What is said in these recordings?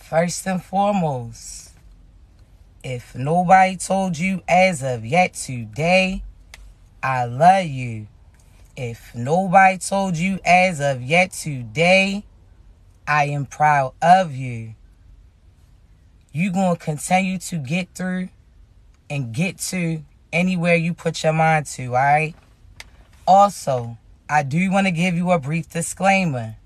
First and foremost, if nobody told you as of yet today, I love you. If nobody told you as of yet today, I am proud of you. You going to continue to get through and get to anywhere you put your mind to, all right? Also, I do want to give you a brief disclaimer.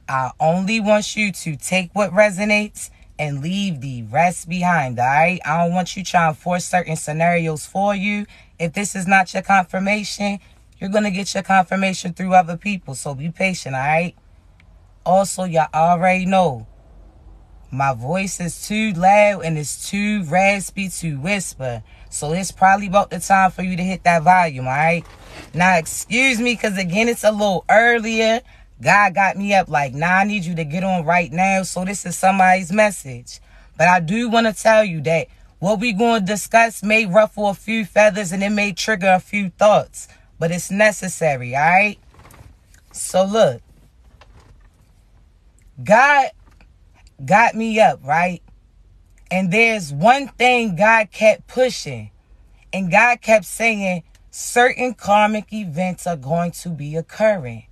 I only want you to take what resonates and leave the rest behind, all right? I don't want you trying to force certain scenarios for you. If this is not your confirmation, you're going to get your confirmation through other people, so be patient, all right? Also, y'all already know, my voice is too loud and it's too raspy to whisper. So it's probably about the time for you to hit that volume, all right? Now, excuse me, because again, it's a little earlier. God got me up like, nah, I need you to get on right now. So this is somebody's message. But I do want to tell you that what we're going to discuss may ruffle a few feathers and it may trigger a few thoughts. But it's necessary, all right? So look. God got me up, right? And there's one thing God kept pushing. And God kept saying certain karmic events are going to be occurring.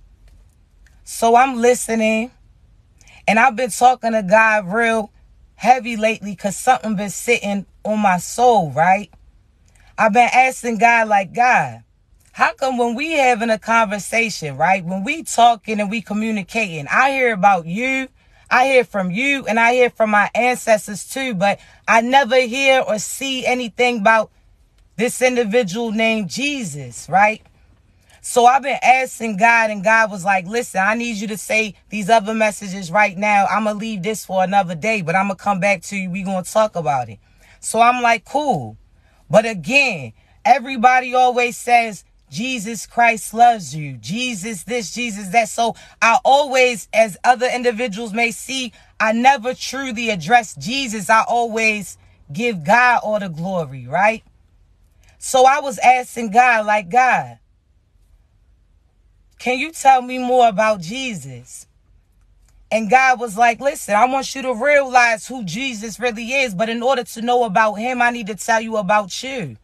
So I'm listening. And I've been talking to God real heavy lately because something been sitting on my soul, right? I've been asking God, like, God, how come when we having a conversation, right? When we talking and we communicating, I hear about you. I hear from you and I hear from my ancestors too, but I never hear or see anything about this individual named Jesus, right? So I've been asking God and God was like, listen, I need you to say these other messages right now. I'm going to leave this for another day, but I'm going to come back to you. We're going to talk about it. So I'm like, cool. But again, everybody always says, Jesus Christ loves you. Jesus this, Jesus that. So I always, as other individuals may see, I never truly address Jesus. I always give God all the glory, right? So I was asking God, like, God, can you tell me more about Jesus? And God was like, listen, I want you to realize who Jesus really is. But in order to know about him, I need to tell you about you.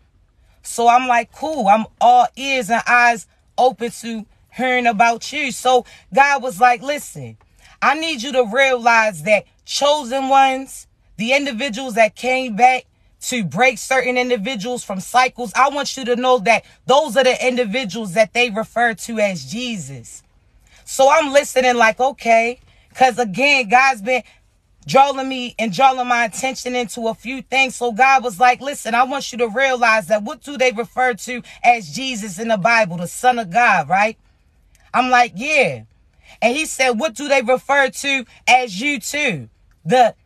So I'm like, cool. I'm all ears and eyes open to hearing about you. So God was like, listen, I need you to realize that chosen ones, the individuals that came back to break certain individuals from cycles, I want you to know that those are the individuals that they refer to as Jesus. So I'm listening like, okay, because again, God's been drawing my attention into a few things. So God was like, listen, I want you to realize that what do they refer to as Jesus in the Bible, the Son of God, right? I'm like, yeah. And he said, what do they refer to as you too? The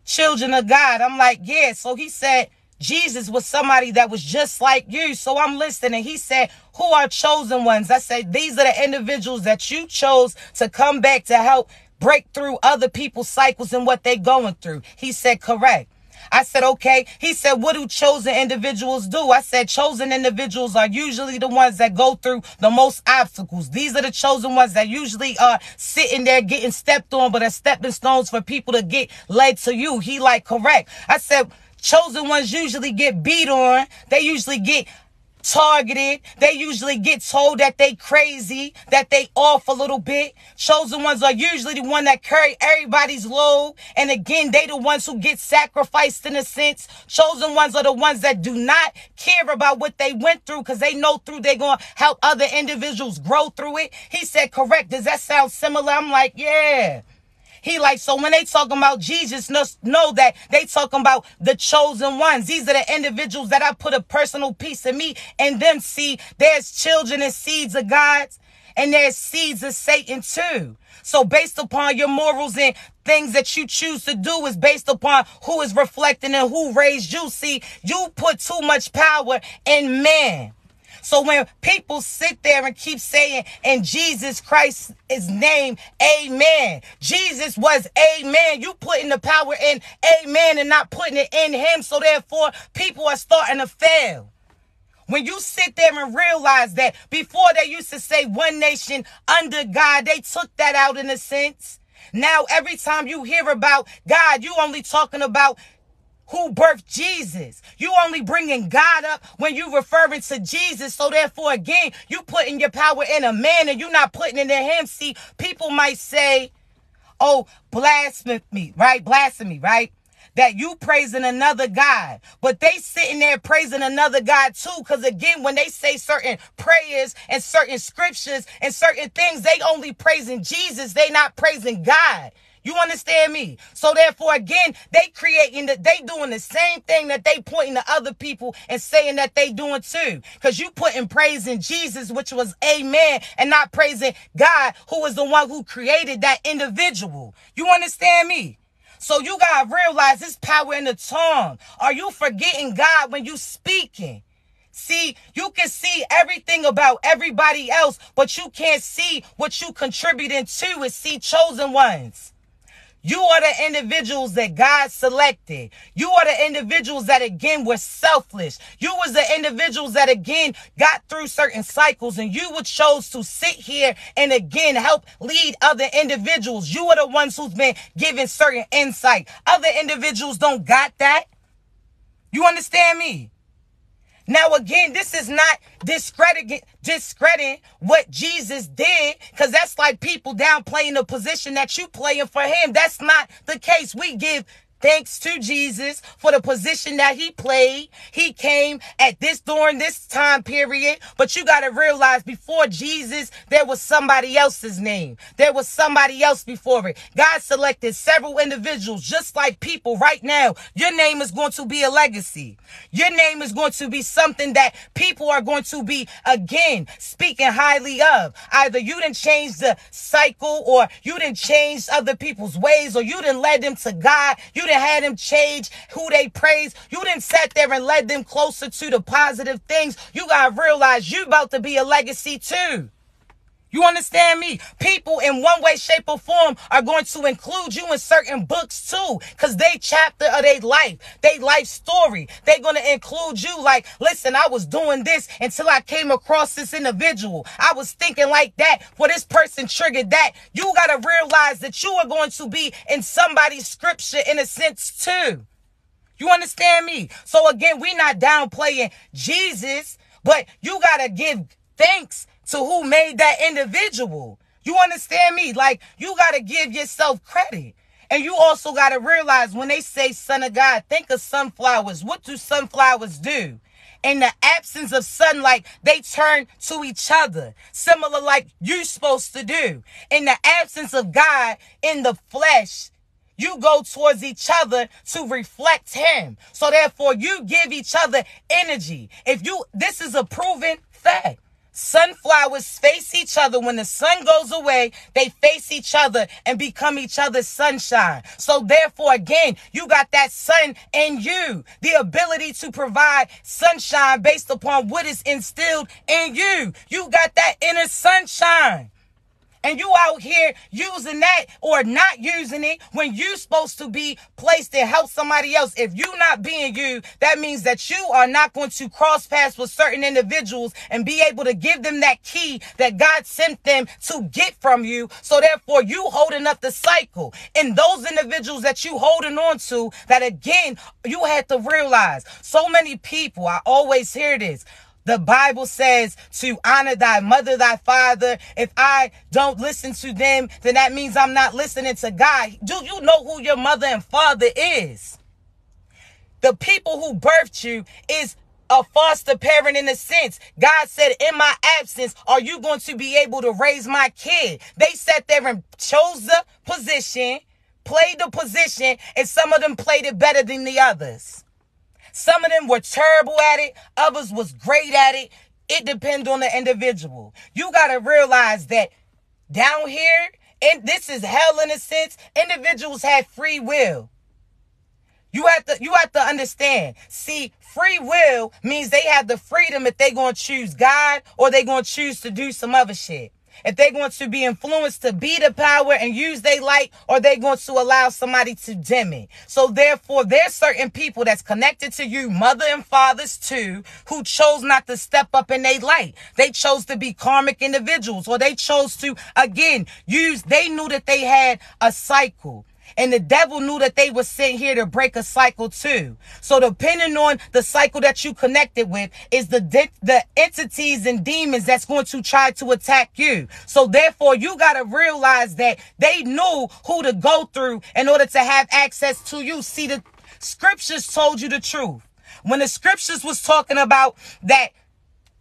children of God. I'm like, yeah. So he said, Jesus was somebody that was just like you. So I'm listening. He said, who are chosen ones? I said, these are the individuals that you chose to come back to help break through other people's cycles and what they're going through. He said, correct. I said, okay. He said, what do chosen individuals do? I said, chosen individuals are usually the ones that go through the most obstacles. These are the chosen ones that usually are sitting there getting stepped on, but are stepping stones for people to get led to you. He like, correct. I said, chosen ones usually get beat on. They usually get targeted. They usually get told that they crazy, that they off a little bit. Chosen ones are usually the one that carry everybody's load. And again, they the ones who get sacrificed in a sense. Chosen ones are the ones that do not care about what they went through because they know through they're going to help other individuals grow through it. He said, correct. Does that sound similar? I'm like, yeah. He like, so when they talking about Jesus, know that they talking about the chosen ones. These are the individuals that I put a personal piece of me and them. See, there's children and seeds of God and there's seeds of Satan too. So based upon your morals and things that you choose to do is based upon who is reflecting and who raised you. See, you put too much power in man. So when people sit there and keep saying in Jesus Christ's name, amen. Jesus was amen. You putting the power in amen and not putting it in him. So therefore, people are starting to fail. When you sit there and realize that before they used to say one nation under God, they took that out in a sense. Now, every time you hear about God, you only talking about who birthed Jesus. You only bringing God up when you referring to Jesus. So therefore, again, you putting your power in a man and you not putting it in him. See, people might say, oh, blasphemy, right? Blasphemy, right? That you praising another God. But they sitting there praising another God too. Because again, when they say certain prayers and certain scriptures and certain things, they only praising Jesus. They not praising God. You understand me? So therefore, again, they doing the same thing that they pointing to other people and saying that they doing too. Because you putting praise in Jesus, which was amen, and not praising God, who is the one who created that individual. You understand me? So you gotta realize this power in the tongue. Are you forgetting God when you speaking? See, you can see everything about everybody else, but you can't see what you contributing to and see chosen ones. You are the individuals that God selected. You are the individuals that, again, were selfless. You was the individuals that, again, got through certain cycles, and you would chose to sit here and, again, help lead other individuals. You are the ones who's been given certain insight. Other individuals don't got that. You understand me? Now, again, this is not discrediting what Jesus did, because that's like people downplaying the position that you playing for him. That's not the case. We give thanks to Jesus for the position that he played. He came during this time period. But you got to realize before Jesus, there was somebody else's name. There was somebody else before it. God selected several individuals, just like people right now. Your name is going to be a legacy. Your name is going to be something that people are going to be, again, speaking highly of. Either you didn't change the cycle, or you didn't change other people's ways, or you didn't lead them to God. You didn't have them change who they praise. You didn't sat there and led them closer to the positive things. You got to realize you about to be a legacy too. You understand me? People in one way, shape, or form are going to include you in certain books too, because they chapter of their life story. They're going to include you like, listen, I was doing this until I came across this individual. I was thinking like that, for this person triggered that. You got to realize that you are going to be in somebody's scripture in a sense too. You understand me? So again, we not downplaying Jesus, but you got to give thanks to who made that individual. You understand me? Like, you got to give yourself credit. And you also got to realize when they say son of God, think of sunflowers. What do sunflowers do? In the absence of sunlight, they turn to each other, similar like you're supposed to do. In the absence of God in the flesh, you go towards each other to reflect him. So therefore, you give each other energy. This is a proven fact. Sunflowers face each other. When the sun goes away, they face each other and become each other's sunshine. So therefore, again, you got that sun in you, the ability to provide sunshine based upon what is instilled in you. You got that inner sunshine. And you out here using that or not using it when you're supposed to be placed to help somebody else. If you not being you, that means that you are not going to cross paths with certain individuals and be able to give them that key that God sent them to get from you. So therefore, you holding up the cycle. And those individuals that you holding on to, that again, you had to realize. So many people, I always hear this. The Bible says to honor thy mother, thy father. If I don't listen to them, then that means I'm not listening to God. Do you know who your mother and father is? The people who birthed you is a foster parent in a sense. God said, in my absence, are you going to be able to raise my kid? They sat there and chose the position, played the position, and some of them played it better than the others. Some of them were terrible at it. Others was great at it. It depends on the individual. You got to realize that down here, and this is hell in a sense, individuals have free will. You have to understand. See, free will means they have the freedom if they're going to choose God or they're going to choose to do some other shit. if they're going to be influenced to be the power and use their light, or they're going to allow somebody to dim it. So therefore, there's certain people that's connected to you, mother and fathers too, who chose not to step up in their light. They chose to be karmic individuals, or they chose to, again, they knew that they had a cycle. And the devil knew that they were sent here to break a cycle too. So depending on the cycle that you connected with is the entities and demons that's going to try to attack you. So therefore, you got to realize that they knew who to go through in order to have access to you. See, the scriptures told you the truth. When the scriptures was talking about that,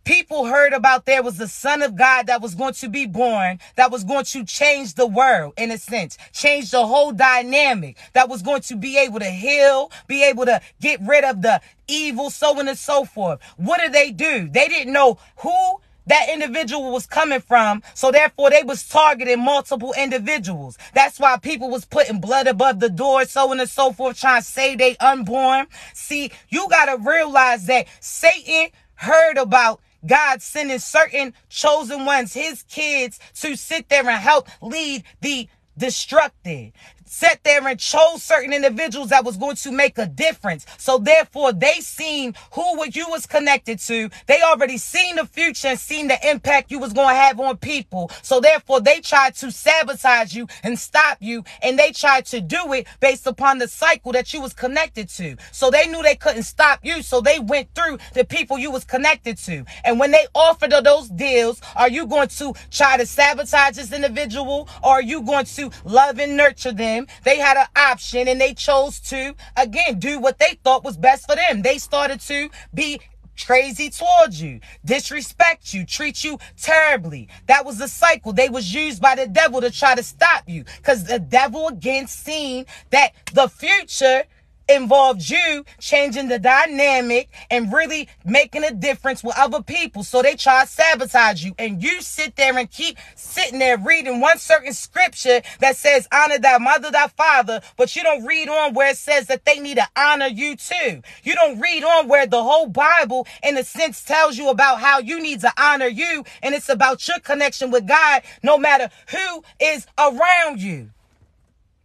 people heard about there was the Son of God that was going to be born, that was going to change the world, in a sense, change the whole dynamic, that was going to be able to heal, be able to get rid of the evil, so on and so forth. What did they do? They didn't know who that individual was coming from, so therefore they was targeting multiple individuals. That's why people was putting blood above the door, so on and so forth, trying to save they unborn. See, you got to realize that Satan heard about God sending certain chosen ones, his kids, to sit there and help lead the destructed. Sat there and chose certain individuals that was going to make a difference. So therefore, they seen what you was connected to. They already seen the future and seen the impact you was going to have on people. So therefore, they tried to sabotage you and stop you. And they tried to do it based upon the cycle that you was connected to. So they knew they couldn't stop you. So they went through the people you was connected to. And when they offered those deals, are you going to try to sabotage this individual, or are you going to love and nurture them? They had an option, and they chose to, again, do what they thought was best for them. They started to be crazy towards you, disrespect you, treat you terribly. That was the cycle. They was used by the devil to try to stop you, because the devil, again, seen that the future involved you changing the dynamic and really making a difference with other people. So they try to sabotage you, and you sit there and keep sitting there reading one certain scripture that says honor thy mother, thy father, but you don't read on where it says that they need to honor you too. You don't read on where the whole Bible in a sense tells you about how you need to honor you, and it's about your connection with God no matter who is around you.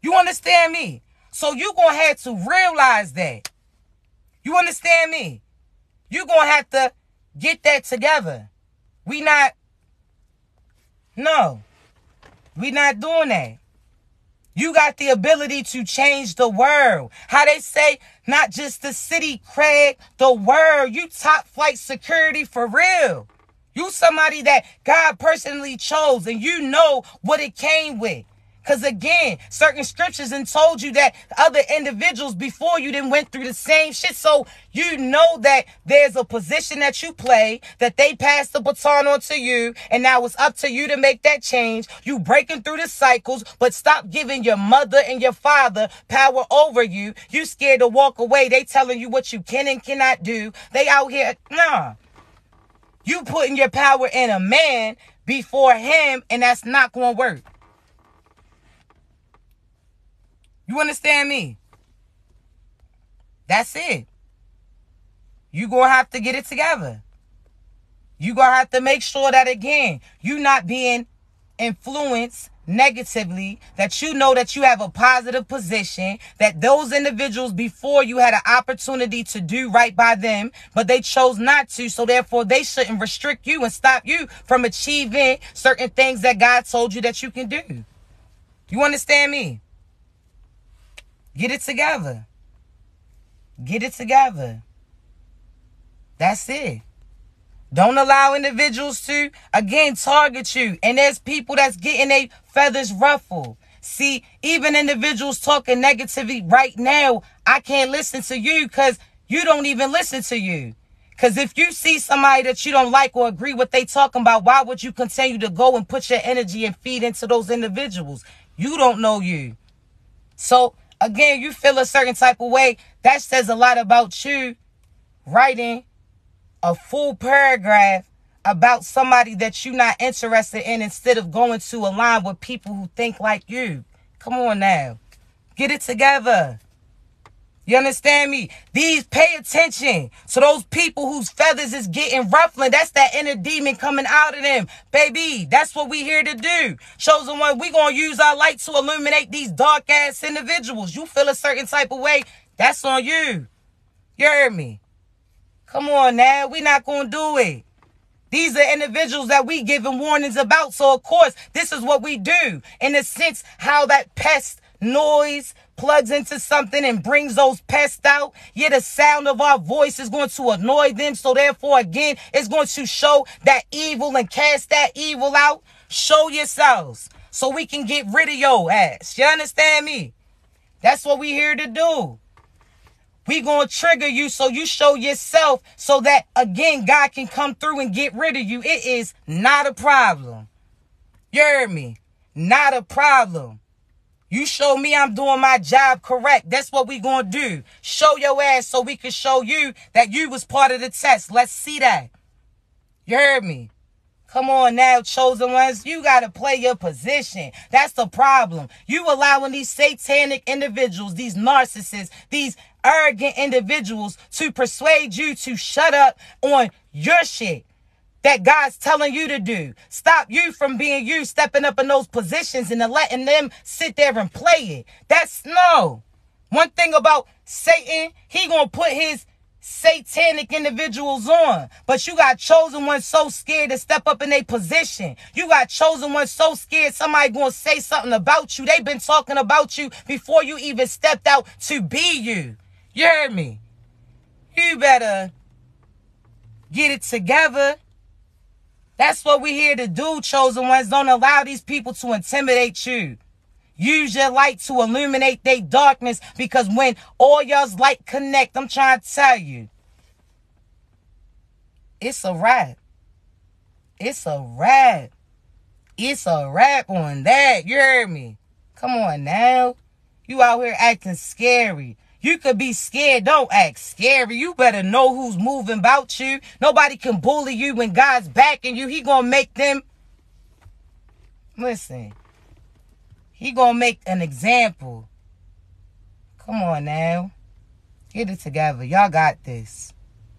You understand me? So you're going to have to realize that. You understand me? You're going to have to get that together. We not doing that. You got the ability to change the world. How they say, not just the city, Craig, the world. You top flight security for real. You somebody that God personally chose, and you know what it came with. Because again, certain scriptures and told you that other individuals before you then went through the same shit. So you know that there's a position that you play, that they passed the baton on to you, and now it's up to you to make that change. You breaking through the cycles, but stop giving your mother and your father power over you. You scared to walk away. They telling you what you can and cannot do. They out here, nah. You putting your power in a man before him, and that's not going to work. You understand me? That's it. You gonna have to get it together. You gonna have to make sure that, again, you not being influenced negatively, that you know that you have a positive position, that those individuals before you had an opportunity to do right by them, but they chose not to, so therefore they shouldn't restrict you and stop you from achieving certain things that God told you that you can do. You understand me? Get it together. Get it together. That's it. Don't allow individuals to, again, target you. And there's people that's getting their feathers ruffled. See, even individuals talking negatively right now, I can't listen to you because you don't even listen to you. Because if you see somebody that you don't like or agree what they talking about, why would you continue to go and put your energy and feed into those individuals? You don't know you. So, again, you feel a certain type of way. That says a lot about you writing a full paragraph about somebody that you're not interested in, instead of going to align with people who think like you. Come on now. Get it together. You understand me? Pay attention to those people whose feathers is getting ruffling. That's that inner demon coming out of them. Baby, that's what we here to do. Chosen one, we going to use our light to illuminate these dark-ass individuals. You feel a certain type of way, that's on you. You heard me? Come on now, we not going to do it. These are individuals that we giving warnings about. So, of course, this is what we do. In a sense, how that pest noise plugs into something and brings those pests out. Yeah, the sound of our voice is going to annoy them. So, therefore, again, it's going to show that evil and cast that evil out. Show yourselves so we can get rid of your ass. You understand me? That's what we here to do. We gonna trigger you so you show yourself so that, again, God can come through and get rid of you. It is not a problem. You heard me? Not a problem. You show me I'm doing my job correct. That's what we gonna do. Show your ass so we can show you that you was part of the test. Let's see that. You heard me? Come on now, chosen ones. You got to play your position. That's the problem. You allowing these satanic individuals, these narcissists, these arrogant individuals to persuade you to shut up on your shit that God's telling you to do. Stop you from being you, stepping up in those positions and letting them sit there and play it. That's no. One thing about Satan, he going to put his satanic individuals on, but you got chosen ones so scared to step up in their position. You got chosen ones so scared somebody gonna say something about you. They've been talking about you before you even stepped out to be you. You heard me? You better get it together. That's what we're here to do, chosen ones. Don't allow these people to intimidate you. Use your light to illuminate their darkness, because when all y'all's light connect, I'm trying to tell you, it's a wrap. It's a wrap. It's a wrap on that. You heard me? Come on now. You out here acting scary. You could be scared. Don't act scary. You better know who's moving about you. Nobody can bully you when God's backing you. He gonna make them. Listen. He gonna make an example. Come on now. Get it together. Y'all got this.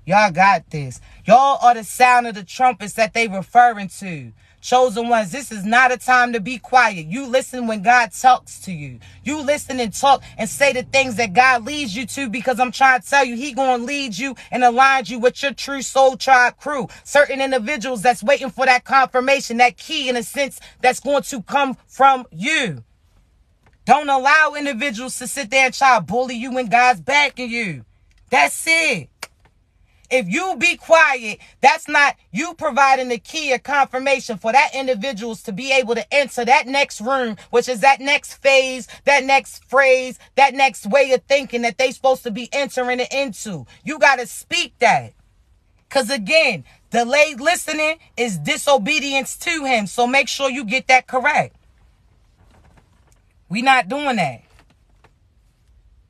Y'all got this. Y'all are the sound of the trumpets that they referring to. Chosen ones, this is not a time to be quiet. You listen when God talks to you. You listen and talk and say the things that God leads you to, because I'm trying to tell you, he going to lead you and align you with your true soul tribe crew. Certain individuals that's waiting for that confirmation, that key in a sense that's going to come from you. Don't allow individuals to sit there and try to bully you when God's backing you. That's it. If you be quiet, that's not you providing the key or confirmation for that individuals to be able to enter that next room, which is that next phase, that next phrase, that next way of thinking that they supposed to be entering it into. You got to speak that. Because again, delayed listening is disobedience to him. So make sure you get that correct. We not doing that.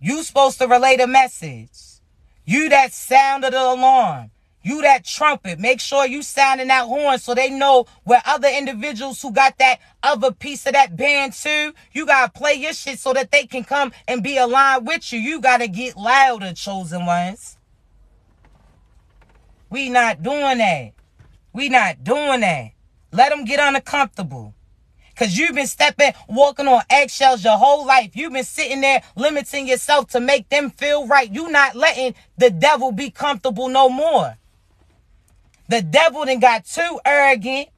You supposed to relay the message. You that sound of the alarm. You that trumpet. Make sure you sounding that horn so they know where other individuals who got that other piece of that band too. You got to play your shit so that they can come and be aligned with you. You got to get louder, chosen ones. We not doing that. We not doing that. Let them get uncomfortable. Because you've been walking on eggshells your whole life. You've been sitting there limiting yourself to make them feel right. You not letting the devil be comfortable no more. The devil done got too arrogant,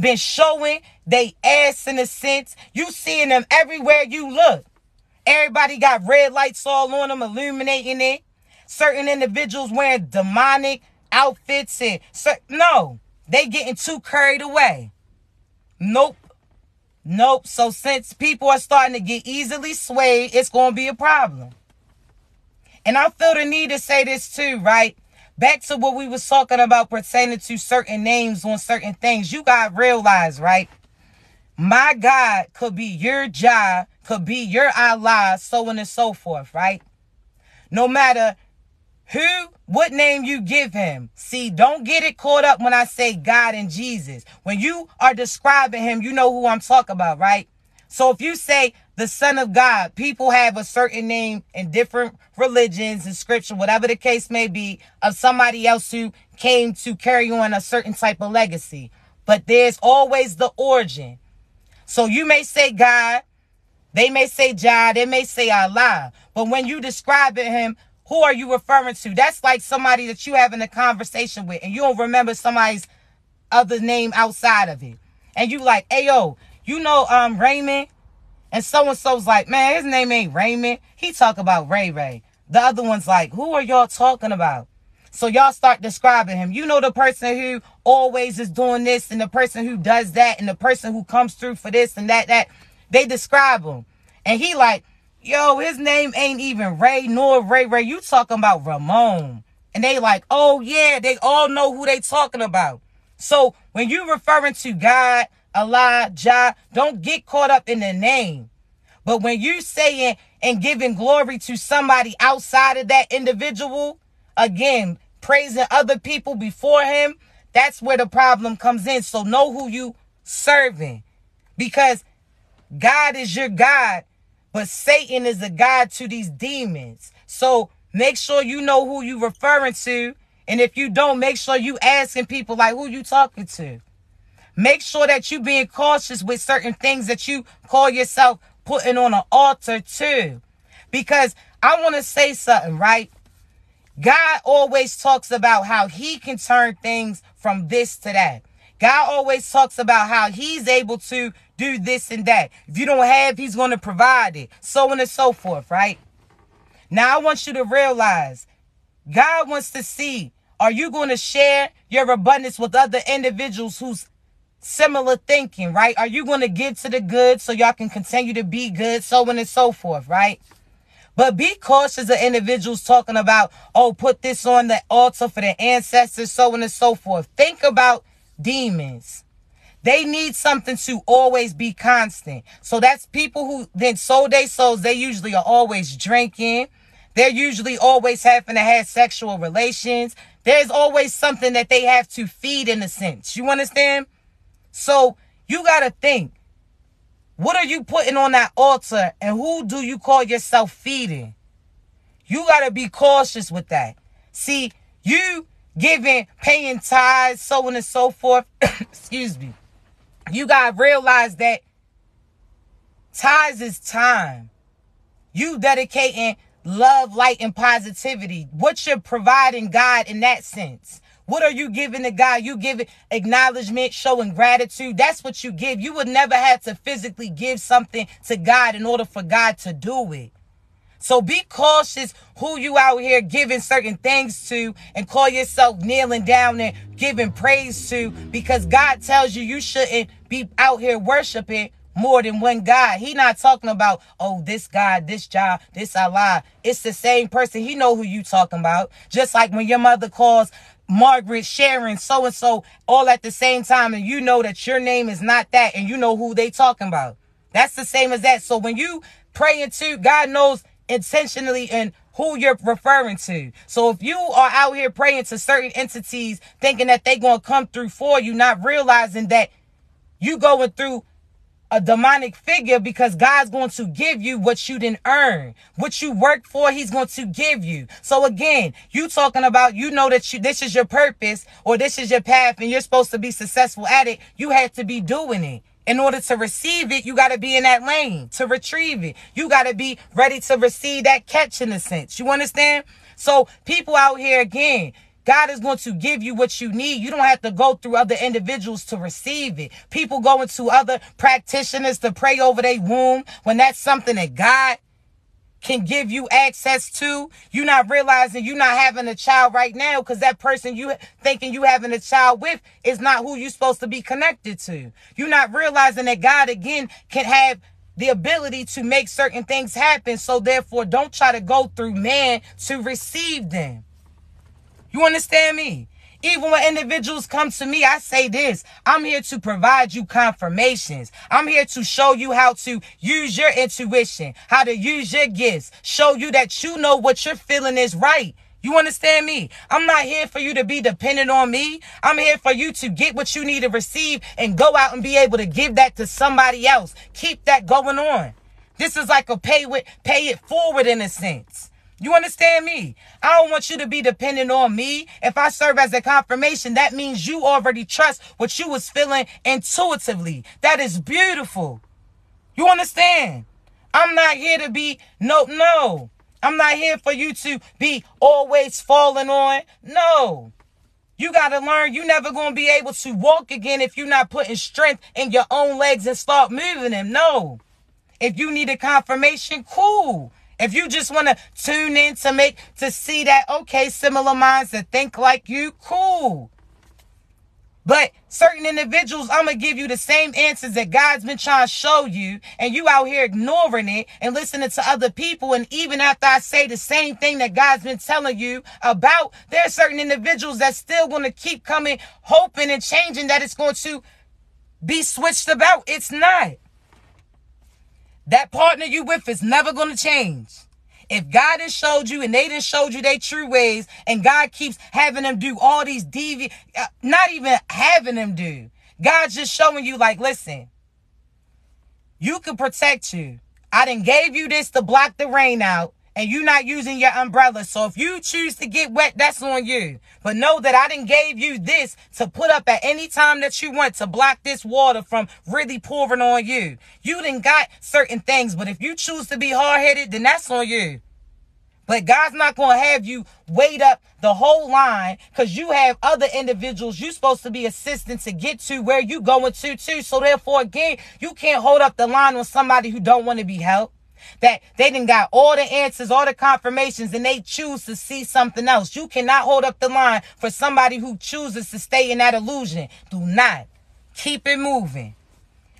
been showing they ass in a sense. You seeing them everywhere you look. Everybody got red lights all on them, illuminating it. Certain individuals wearing demonic outfits. No, they getting too carried away. Nope. So since people are starting to get easily swayed, it's going to be a problem. And I feel the need to say this too, right? Back to what we was talking about pertaining to certain names on certain things. You got to realize, right? My God could be your Jah, could be your Allah, so on and so forth, right? No matter what name you give him. See, don't get it caught up when I say God and Jesus. When you are describing him, you know who I'm talking about, right? So if you say the Son of God. People have a certain name in different religions and scripture, whatever the case may be, of somebody else who came to carry on a certain type of legacy. But there's always the origin. So you may say God, they may say Jah, they may say Allah. But when you describe him, who are you referring to? That's like somebody that you having a conversation with and you don't remember somebody's other name outside of it. And you like, hey, yo, you know Raymond? And so-and-so's like, man, his name ain't Raymond. He talk about Ray Ray. The other one's like, who are y'all talking about? So y'all start describing him. You know, the person who always is doing this and the person who does that and the person who comes through for this and that. They describe him. And he like, yo, his name ain't even Ray nor Ray Ray. You talking about Ramon. And they like, oh, yeah, they all know who they talking about. So when you referring to God, Allah, Jah, don't get caught up in the name. But when you saying and giving glory to somebody outside of that individual, again, praising other people before him, that's where the problem comes in. So know who you serving. Because God is your God, but Satan is a god to these demons. So make sure you know who you referring to. And if you don't, make sure you asking people like who you talking to. Make sure that you being cautious with certain things that you call yourself putting on an altar too. Because I want to say something, right? God always talks about how he can turn things from this to that. God always talks about how he's able to do this and that. If you don't have, he's going to provide it. So on and so forth, right? Now I want you to realize God wants to see, are you going to share your abundance with other individuals who's similar thinking, right? Are you going to give to the good so y'all can continue to be good, so on and so forth, right? But be cautious of individuals talking about, oh, put this on the altar for the ancestors, so on and so forth. Think about demons. They need something to always be constant. So that's people who then sold their souls. They usually are always drinking. They're usually always having to have sexual relations. There's always something that they have to feed in a sense. You understand? So you got to think, what are you putting on that altar and who do you call yourself feeding? You got to be cautious with that. See, you giving, paying tithes, so on and so forth. Excuse me. You got to realize that tithes is time. You dedicating love, light, and positivity. What you're providing God in that sense. What are you giving to God? You giving acknowledgement, showing gratitude. That's what you give. You would never have to physically give something to God in order for God to do it. So be cautious who you out here giving certain things to and call yourself kneeling down and giving praise to, because God tells you you shouldn't be out here worshiping more than one God. He not talking about, oh, this God, this Jah, this Allah. It's the same person. He know who you talking about. Just like when your mother calls Margaret, Sharon, so-and-so all at the same time, and you know that your name is not that, and you know who they talking about. That's the same as that. So when you praying to, God knows intentionally and who you're referring to. So if you are out here praying to certain entities, thinking that they going to come through for you, not realizing that you going through a demonic figure, because God's going to give you what you didn't earn. What you worked for, he's going to give you. So again, you talking about, you know that this is your purpose or this is your path and you're supposed to be successful at it. You have to be doing it. In order to receive it, you got to be in that lane. To retrieve it, you got to be ready to receive that catch in a sense. You understand? So people out here, again, God is going to give you what you need. You don't have to go through other individuals to receive it. People going to other practitioners to pray over their womb when that's something that God can give you access to. You're not realizing you're not having a child right now because that person you thinking you having a child with is not who you're supposed to be connected to. You're not realizing that God, again, can have the ability to make certain things happen. So therefore, don't try to go through man to receive them. You understand me? Even when individuals come to me, I say this: I'm here to provide you confirmations. I'm here to show you how to use your intuition, how to use your gifts, show you that you know what you're feeling is right. You understand me? I'm not here for you to be dependent on me. I'm here for you to get what you need to receive and go out and be able to give that to somebody else. Keep that going on. This is like a pay it forward in a sense. You understand me? I don't want you to be dependent on me. If I serve as a confirmation, that means you already trust what you was feeling intuitively. That is beautiful. You understand? I'm not here to be, no. I'm not here for you to be always falling on. No. You got to learn you're never going to be able to walk again if you're not putting strength in your own legs and start moving them. No. If you need a confirmation, cool. If you just want to tune in to see that, okay, similar minds that think like you, cool. But certain individuals, I'm going to give you the same answers that God's been trying to show you, and you out here ignoring it and listening to other people. And even after I say the same thing that God's been telling you about, there are certain individuals that still going to keep coming, hoping and changing that it's going to be switched about. It's not. That partner you with is never going to change. If God has showed you and they done showed you their true ways, and God keeps having them do all these not even having them do. God's just showing you like, listen, you can protect you. I done gave you this to block the rain out, and you're not using your umbrella. So if you choose to get wet, that's on you. But know that I done gave you this to put up at any time that you want to block this water from really pouring on you. You done got certain things, but if you choose to be hard-headed, then that's on you. But God's not going to have you wait up the whole line, because you have other individuals you're supposed to be assisting to get to where you going to too. So therefore, again, you can't hold up the line on somebody who don't want to be helped. That they done got all the answers, all the confirmations, and they choose to see something else. You cannot hold up the line for somebody who chooses to stay in that illusion. Do not. Keep it moving.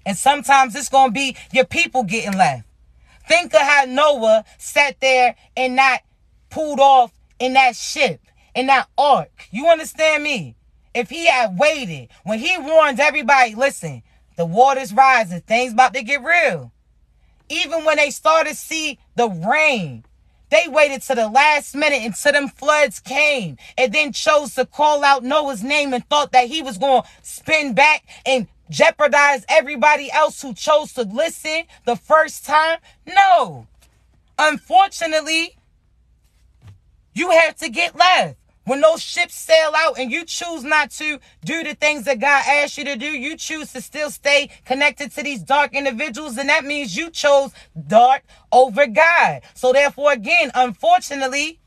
And sometimes it's going to be your people getting left. Think of how Noah sat there and not pulled off in that ship, in that ark. You understand me? If he had waited, when he warned everybody, listen, the water's rising, things about to get real. Even when they started to see the rain, they waited to the last minute until them floods came, and then chose to call out Noah's name and thought that he was going to spin back and jeopardize everybody else who chose to listen the first time. No. Unfortunately, you have to get left. When those ships sail out and you choose not to do the things that God asked you to do, you choose to still stay connected to these dark individuals, and that means you chose dark over God. So therefore, again, unfortunately,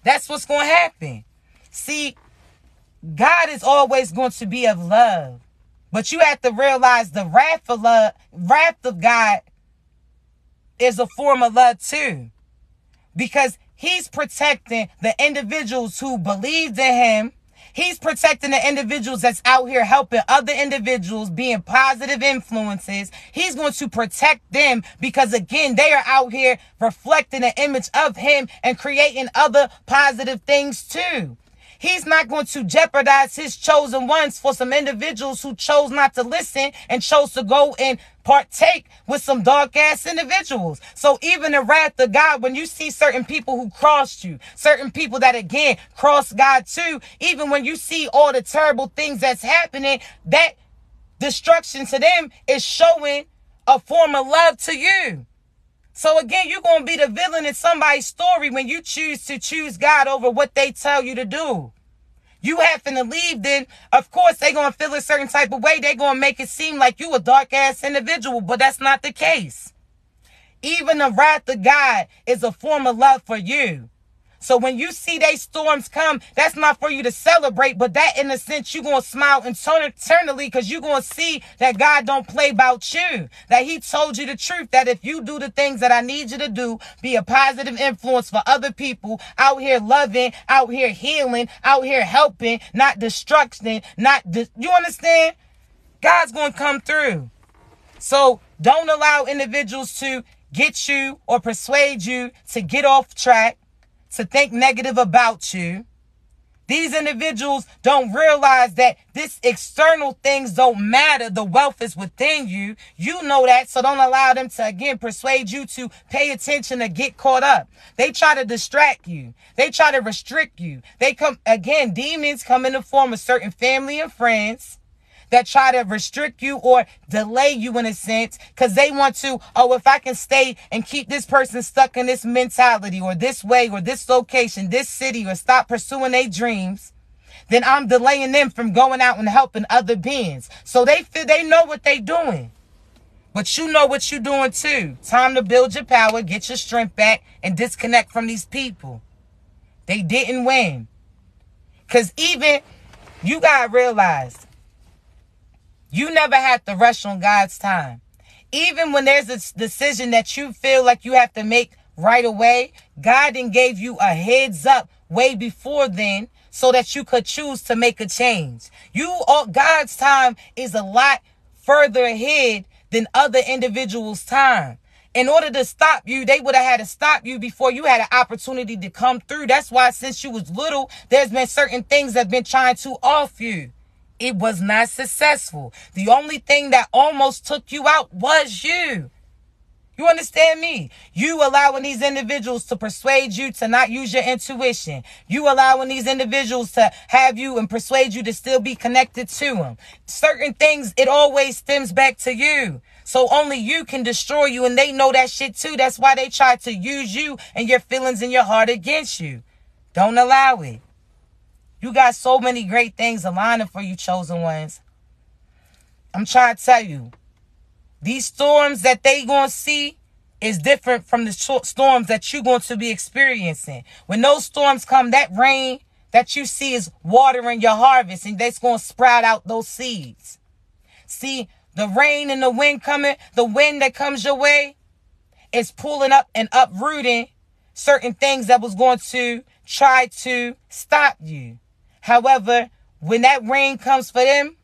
that's what's going to happen. See, God is always going to be of love, but you have to realize the wrath of God is a form of love too, because He's protecting the individuals who believed in him. He's protecting the individuals that's out here helping other individuals, being positive influences. He's going to protect them because, again, they are out here reflecting the image of him and creating other positive things too. He's not going to jeopardize his chosen ones for some individuals who chose not to listen and chose to go and partake with some dark-ass individuals. So even the wrath of God, when you see certain people who crossed you, certain people that, again, cross God too, even when you see all the terrible things that's happening, that destruction to them is showing a form of love to you. So again, you're going to be the villain in somebody's story when you choose God over what they tell you to do. You happen to leave, then of course they're going to feel a certain type of way. They're going to make it seem like you a dark-ass individual, but that's not the case. Even the wrath of God is a form of love for you. So when you see they storms come, that's not for you to celebrate, but that in a sense, you're going to smile internally because you're going to see that God don't play about you, that he told you the truth, that if you do the things that I need you to do, be a positive influence for other people, out here loving, out here healing, out here helping, not destruction, you understand? God's going to come through. So don't allow individuals to get you or persuade you to get off track, to think negative about you. These individuals don't realize that this external things don't matter. The wealth is within you. You know that, so don't allow them to, again, persuade you to pay attention or get caught up. They try to distract you. They try to restrict you. They come, again, demons come in the form of certain family and friends that try to restrict you or delay you in a sense, because they want to, oh, if I can stay and keep this person stuck in this mentality or this way or this location, this city, or stop pursuing their dreams, then I'm delaying them from going out and helping other beings. So they feel they know what they doing. But you know what you're doing too. Time to build your power, get your strength back, and disconnect from these people. They didn't win. Because even, you got to realize, you never have to rush on God's time. Even when there's a decision that you feel like you have to make right away, God then gave you a heads up way before then so that you could choose to make a change. God's time is a lot further ahead than other individuals' time. In order to stop you, they would have had to stop you before you had an opportunity to come through. That's why since you was little, there's been certain things that have been trying to off you. It was not successful. The only thing that almost took you out was you. You understand me? You allowing these individuals to persuade you to not use your intuition. You allowing these individuals to have you and persuade you to still be connected to them. Certain things, it always stems back to you. So only you can destroy you, and they know that shit too. That's why they try to use you and your feelings in your heart against you. Don't allow it. You got so many great things aligning for you, chosen ones. I'm trying to tell you, these storms that they gonna see is different from the storms that you're going to be experiencing. When those storms come, that rain that you see is watering your harvest, and that's gonna sprout out those seeds. See, the rain and the wind coming, the wind that comes your way is pulling up and uprooting certain things that was going to try to stop you. However, when that rain comes for them,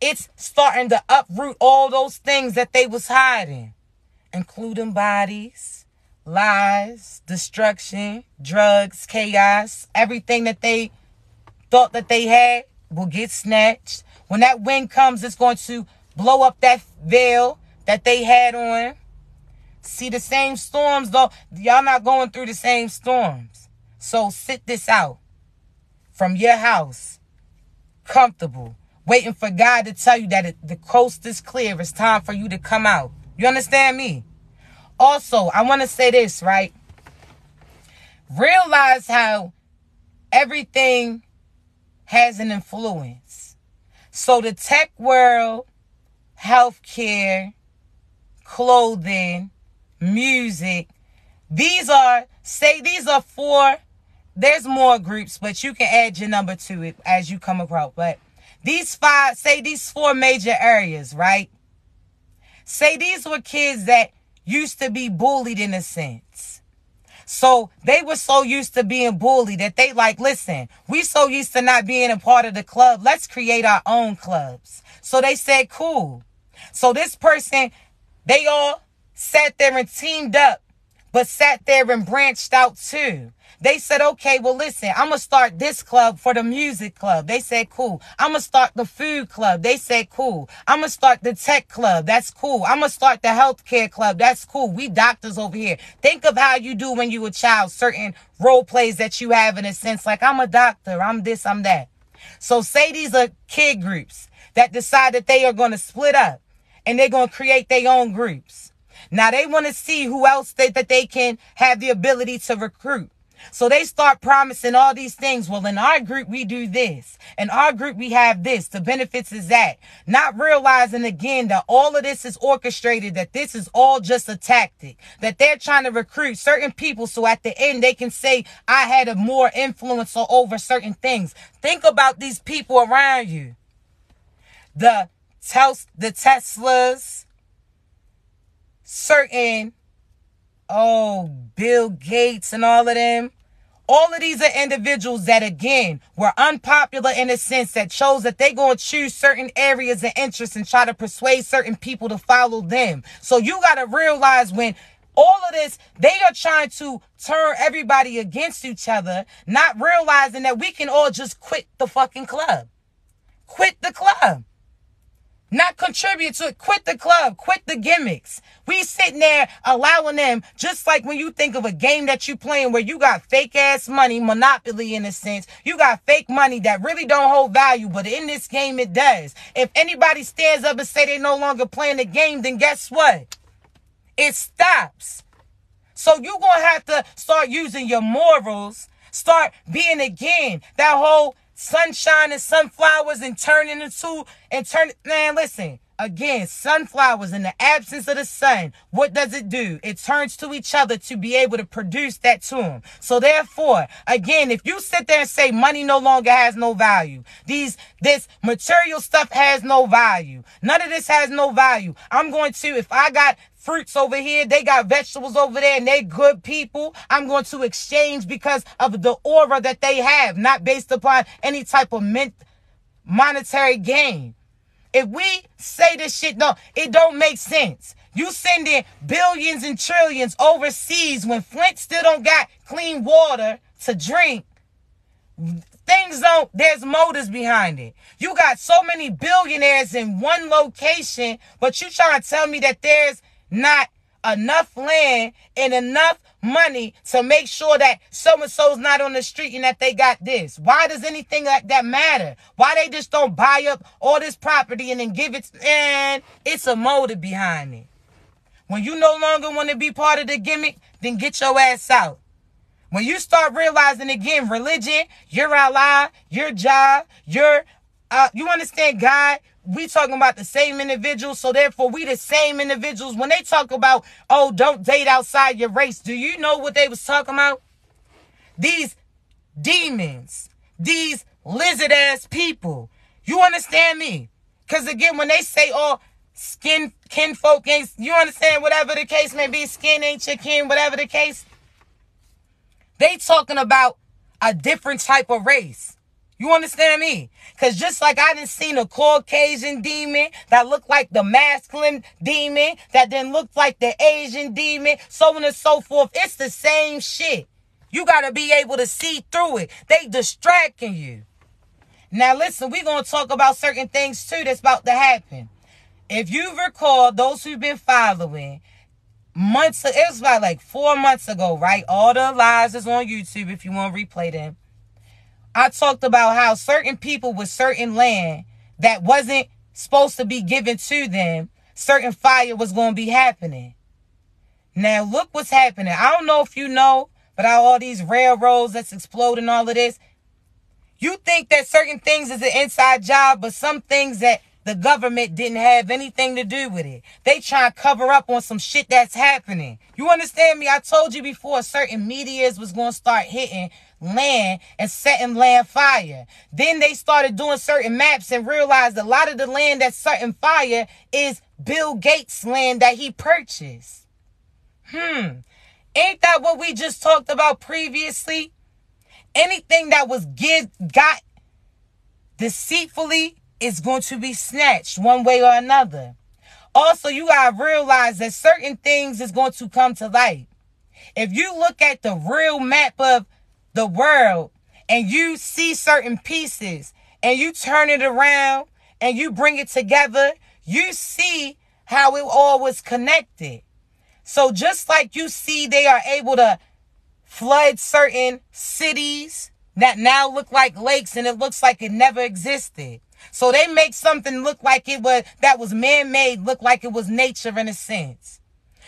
it's starting to uproot all those things that they was hiding, including bodies, lies, destruction, drugs, chaos. Everything that they thought that they had will get snatched. When that wind comes, it's going to blow up that veil that they had on. See, the same storms, though, y'all not going through the same storms. So sit this out from your house, comfortable, waiting for God to tell you that the coast is clear. It's time for you to come out. You understand me? Also, I want to say this, right? Realize how everything has an influence. So the tech world, healthcare, clothing, music, these are four. There's more groups, but you can add your number to it as you come across. But these four major areas, right? Say these were kids that used to be bullied in a sense. So they were so used to being bullied that they like, listen, we so used to not being a part of the club. Let's create our own clubs. So they said, cool. So this person, they all sat there and teamed up, but sat there and branched out too. They said, okay, well, listen, I'm going to start this club for the music club. They said, cool. I'm going to start the food club. They said, cool. I'm going to start the tech club. That's cool. I'm going to start the healthcare club. That's cool. We doctors over here. Think of how you do when you a child, certain role plays that you have in a sense, like I'm a doctor, I'm this, I'm that. So say these are kid groups that decide that they are going to split up and they're going to create their own groups. Now they want to see who else that they can have the ability to recruit. So they start promising all these things. Well, in our group, we do this. In our group, we have this. The benefits is that. Not realizing, again, that all of this is orchestrated, that this is all just a tactic, that they're trying to recruit certain people so at the end they can say, I had a more influence over certain things. Think about these people around you. The Teslas, certain Bill Gates and all of them. All of these are individuals that, again, were unpopular in a sense that chose that they're going to choose certain areas of interest and try to persuade certain people to follow them. So you got to realize when all of this, they are trying to turn everybody against each other, not realizing that we can all just quit the fucking club. Quit the club. Not contribute to it. Quit the club. Quit the gimmicks. We sitting there allowing them, just like when you think of a game that you playing where you got fake ass money, Monopoly in a sense. You got fake money that really don't hold value, but in this game it does. If anybody stands up and say they no longer playing the game, then guess what? It stops. So you're going to have to start using your morals. Start being again that whole sunshine and sunflowers and man, listen, again, sunflowers in the absence of the sun, what does it do? It turns to each other to be able to produce that to them. So therefore, again, if you sit there and say money no longer has no value, this material stuff has no value, none of this has no value, I'm going to, if I got fruits over here, they got vegetables over there, and they good people, I'm going to exchange because of the aura that they have, not based upon any type of monetary gain. If we say this shit, no, it don't make sense. You sending billions and trillions overseas when Flint still don't got clean water to drink. There's motives behind it. You got so many billionaires in one location, but you trying to tell me that there's not enough land and enough money to make sure that so-and-so's not on the street and that they got this. Why does anything like that matter? Why they just don't buy up all this property and then give it? And it's a motive behind it. When you no longer want to be part of the gimmick, then get your ass out. When you start realizing again, religion, your ally, your job, you understand God, we talking about the same individuals, so therefore we the same individuals. When they talk about, oh, don't date outside your race, do you know what they was talking about? These demons, these lizard-ass people. You understand me? Because again, when they say, oh, kinfolk ain't, you understand, whatever the case may be, skin ain't your kin, whatever the case, they talking about a different type of race. You understand me? Because just like I done seen a Caucasian demon that looked like the masculine demon, that then looked like the Asian demon, so on and so forth. It's the same shit. You got to be able to see through it. They distracting you. Now listen, we're going to talk about certain things too that's about to happen. If you recall, those who've been following, it was about like 4 months ago, right? All the lives is on YouTube if you want to replay them. I talked about how certain people with certain land that wasn't supposed to be given to them, certain fire was going to be happening. Now, look what's happening. I don't know if you know, but all these railroads that's exploding, all of this, you think that certain things is an inside job, but some things that the government didn't have anything to do with it. They try to cover up on some shit that's happening. You understand me? I told you before, certain medias was going to start hitting land and setting land fire. Then they started doing certain maps and realized a lot of the land that's setting fire is Bill Gates' land that he purchased. Ain't that what we just talked about previously? Anything that was got deceitfully is going to be snatched one way or another. Also, you got to realize that certain things is going to come to light. If you look at the real map of the world and you see certain pieces and you turn it around and you bring it together, you see how it all was connected. So just like you see they are able to flood certain cities that now look like lakes and it looks like it never existed. So they make something look like that was man-made look like it was nature in a sense.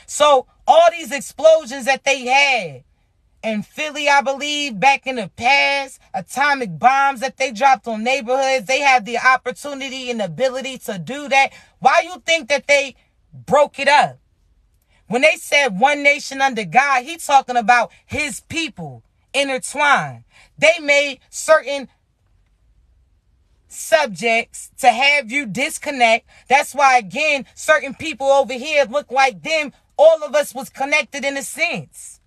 So all these explosions that they had in Philly, I believe, back in the past, atomic bombs that they dropped on neighborhoods, they had the opportunity and ability to do that. Why you think that they broke it up? When they said one nation under God, he talking about his people intertwined. They made certain subjects to have you disconnect. That's why, again, certain people over here look like them. All of us was connected in a sense.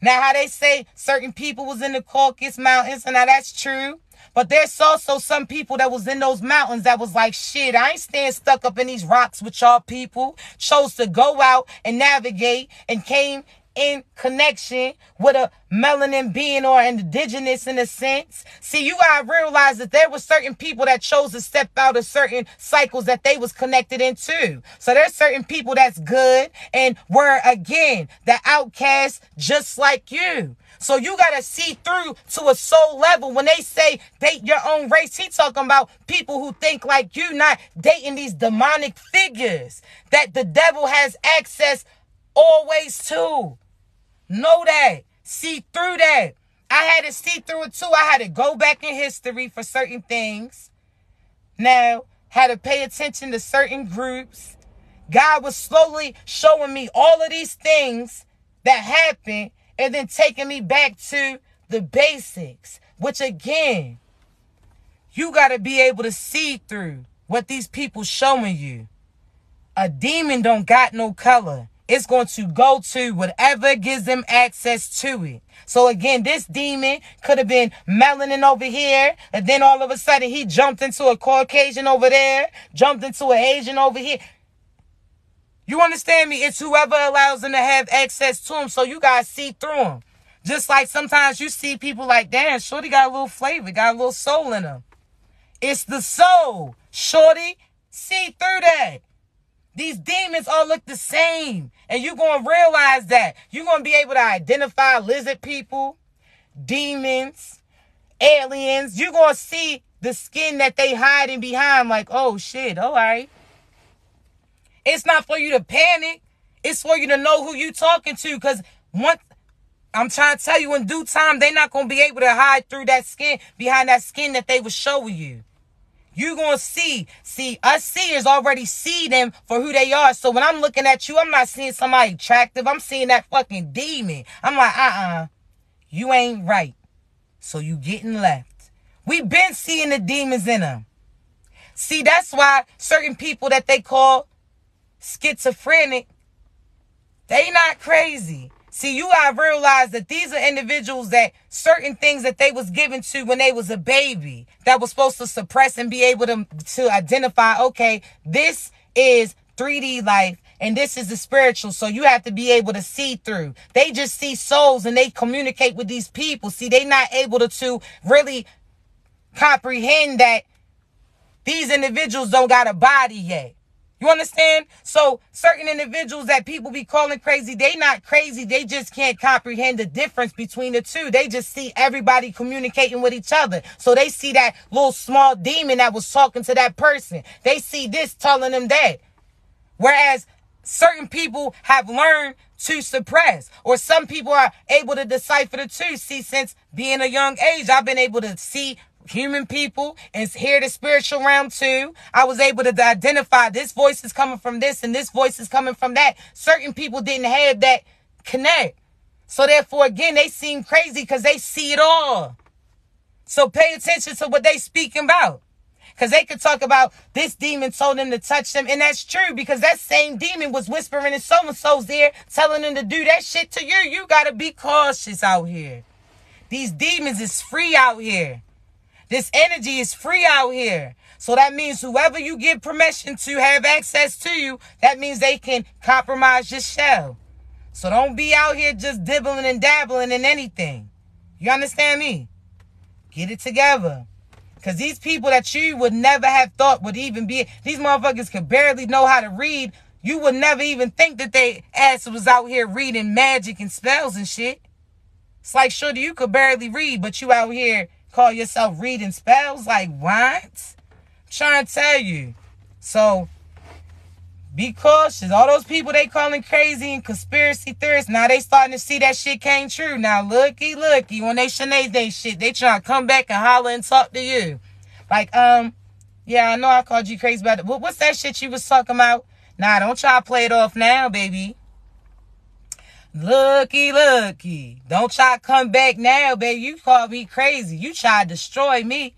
Now, how they say certain people was in the Caucasus Mountains, and now that's true. But there's also some people that was in those mountains that was like, shit, I ain't staying stuck up in these rocks with y'all people. Chose to go out and navigate and came in connection with a melanin being or indigenous in a sense. See, you gotta realize that there were certain people that chose to step out of certain cycles that they was connected into. So there's certain people that's good and were, again, the outcasts just like you. So you got to see through to a soul level. When they say date your own race, he talking about people who think like you, not dating these demonic figures that the devil has access always to. Know that. See through that. I had to see through it too. I had to go back in history for certain things. Now, had to pay attention to certain groups. God was slowly showing me all of these things that happened and then taking me back to the basics, which again, you got to be able to see through what these people showing you. A demon don't got no color. It's going to go to whatever gives them access to it. So again, this demon could have been melanin over here, and then all of a sudden he jumped into a Caucasian over there, jumped into an Asian over here. You understand me? It's whoever allows them to have access to them, so you guys see through them. Just like sometimes you see people like, damn, shorty got a little flavor, got a little soul in them. It's the soul. Shorty, see through that. These demons all look the same, and you're going to realize that. You're going to be able to identify lizard people, demons, aliens. You're going to see the skin that they hiding behind like, oh, shit, all right. It's not for you to panic. It's for you to know who you talking to. Because once, I'm trying to tell you, in due time, they're not going to be able to hide through that skin, behind that skin that they were showing you. You're going to see. See, us seers already see them for who they are. So when I'm looking at you, I'm not seeing somebody attractive. I'm seeing that fucking demon. I'm like, you ain't right. So you getting left. We've been seeing the demons in them. See, that's why certain people that they call schizophrenic, they not crazy. See, you gotta realize that these are individuals that certain things that they was given to when they was a baby that was supposed to suppress and be able to identify, okay, this is 3D life and this is the spiritual. So you have to be able to see through. They just see souls and they communicate with these people. See, they not able to really comprehend that these individuals don't got a body yet. You understand? So certain individuals that people be calling crazy, they not crazy. They just can't comprehend the difference between the two. They just see everybody communicating with each other. So they see that little small demon that was talking to that person. They see this telling them that. Whereas certain people have learned to suppress, or some people are able to decipher the two. See, since being a young age, I've been able to see human people and hear the spiritual realm too. I was able to identify this voice is coming from this and this voice is coming from that. Certain people didn't have that connect. So therefore, again, they seem crazy because they see it all. So pay attention to what they speaking about. Because they could talk about this demon told them to touch them. And that's true, because that same demon was whispering in so-and-so's ear, telling them to do that shit to you. You got to be cautious out here. These demons is free out here. This energy is free out here. So that means whoever you give permission to have access to you, that means they can compromise your shell. So don't be out here just dibbling and dabbling in anything. You understand me? Get it together. Because these people that you would never have thought would even be, these motherfuckers could barely know how to read. You would never even think that they ass was out here reading magic and spells and shit. It's like, sure, you could barely read, but you out here call yourself reading spells? Like, what? I'm trying to tell you. So, be cautious. All those people they calling crazy and conspiracy theorists, now they starting to see that shit came true. Now, looky, when they Sinead they shit, they trying to come back and holler and talk to you. Like, yeah, I know I called you crazy about it. What's that shit you was talking about? Nah, don't try to play it off now, baby. Looky. Don't try to come back now, baby. You called me crazy. You tried to destroy me.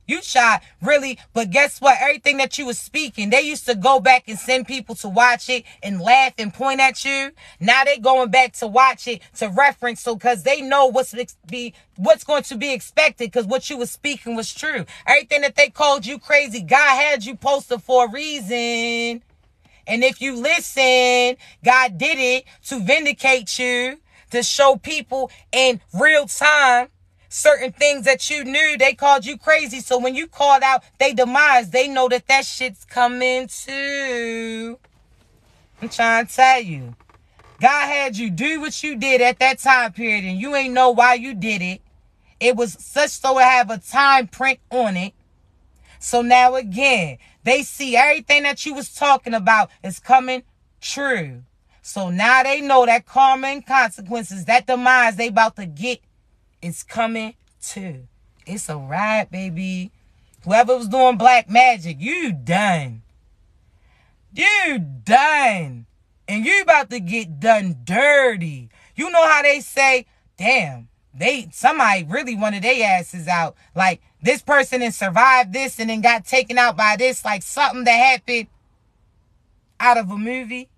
You tried, really. But guess what? Everything that you was speaking, they used to go back and send people to watch it and laugh and point at you. Now they going back to watch it to reference, so because they know what's going to be expected, because what you was speaking was true. Everything that they called you crazy, God had you posted for a reason. And if you listen, God did it to vindicate you, to show people in real time certain things that you knew. They called you crazy. So when you called out their demise, they know that that shit's coming too. I'm trying to tell you. God had you do what you did at that time period, and you ain't know why you did it. It was such so it have a time print on it. So now again, they see everything that you was talking about is coming true. So now they know that karma and consequences, that demise they about to get is coming too. It's a ride, baby. Whoever was doing black magic, you done. You done. And you about to get done dirty. You know how they say, damn, somebody really wanted their asses out. Like, this person and survived this and then got taken out by this, like something that happened out of a movie.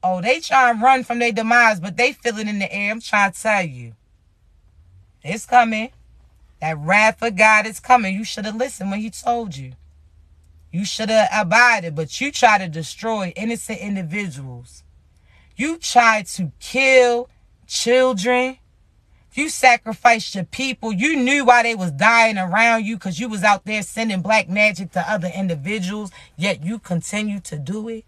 Oh, they try and run from their demise, but they feel it in the air. I'm trying to tell you. It's coming. That wrath of God is coming. You should have listened when he told you. You should have abided, but you try to destroy innocent individuals. You tried to kill children. You sacrificed your people. You knew why they was dying around you because you was out there sending black magic to other individuals, yet you continue to do it.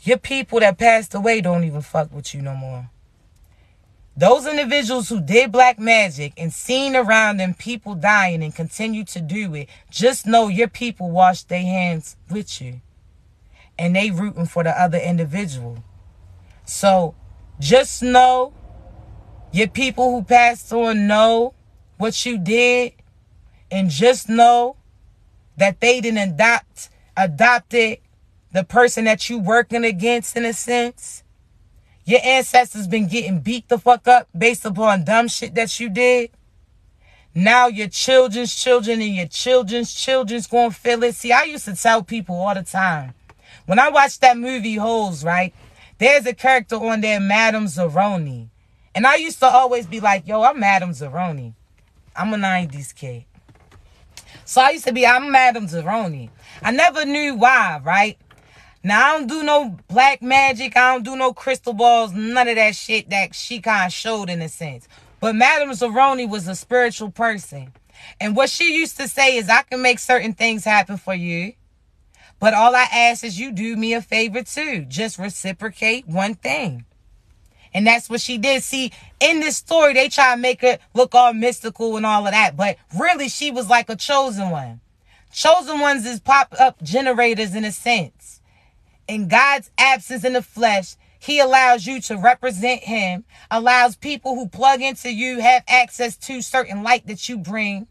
Your people that passed away don't even fuck with you no more. Those individuals who did black magic and seen around them people dying and continue to do it, just know your people washed their hands with you. And they rooting for the other individual. So just know your people who passed on know what you did. And just know that they didn't adopted the person that you working against in a sense. Your ancestors been getting beat the fuck up based upon dumb shit that you did. Now your children's children and your children's children's gonna feel it. See, I used to tell people all the time. When I watched that movie Holes, right? There's a character on there, Madame Zeroni. And I used to always be like, yo, I'm Madame Zeroni. I'm a 90s kid. So I used to be, I'm Madame Zeroni. I never knew why, right? Now, I don't do no black magic. I don't do no crystal balls. None of that shit that she kind of showed in a sense. But Madame Zeroni was a spiritual person. And what she used to say is, I can make certain things happen for you. But all I ask is you do me a favor too. Just reciprocate one thing. And that's what she did. See, in this story, they try to make it look all mystical and all of that. But really, she was like a chosen one. Chosen ones is pop-up generators in a sense. In God's absence in the flesh, he allows you to represent him, allows people who plug into you have access to certain light that you bring.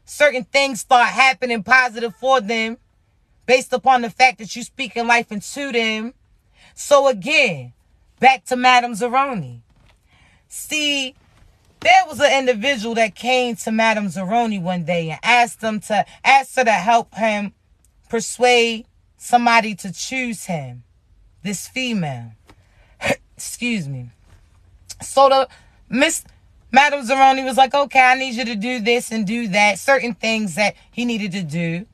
Certain things start happening positive for them based upon the fact that you speaking life into them. So again, back to Madame Zeroni. See, there was an individual that came to Madame Zeroni one day and asked her to help him persuade somebody to choose him, this female. Excuse me. So the Madame Zeroni was like, okay, I need you to do this and do that. Certain things that he needed to do.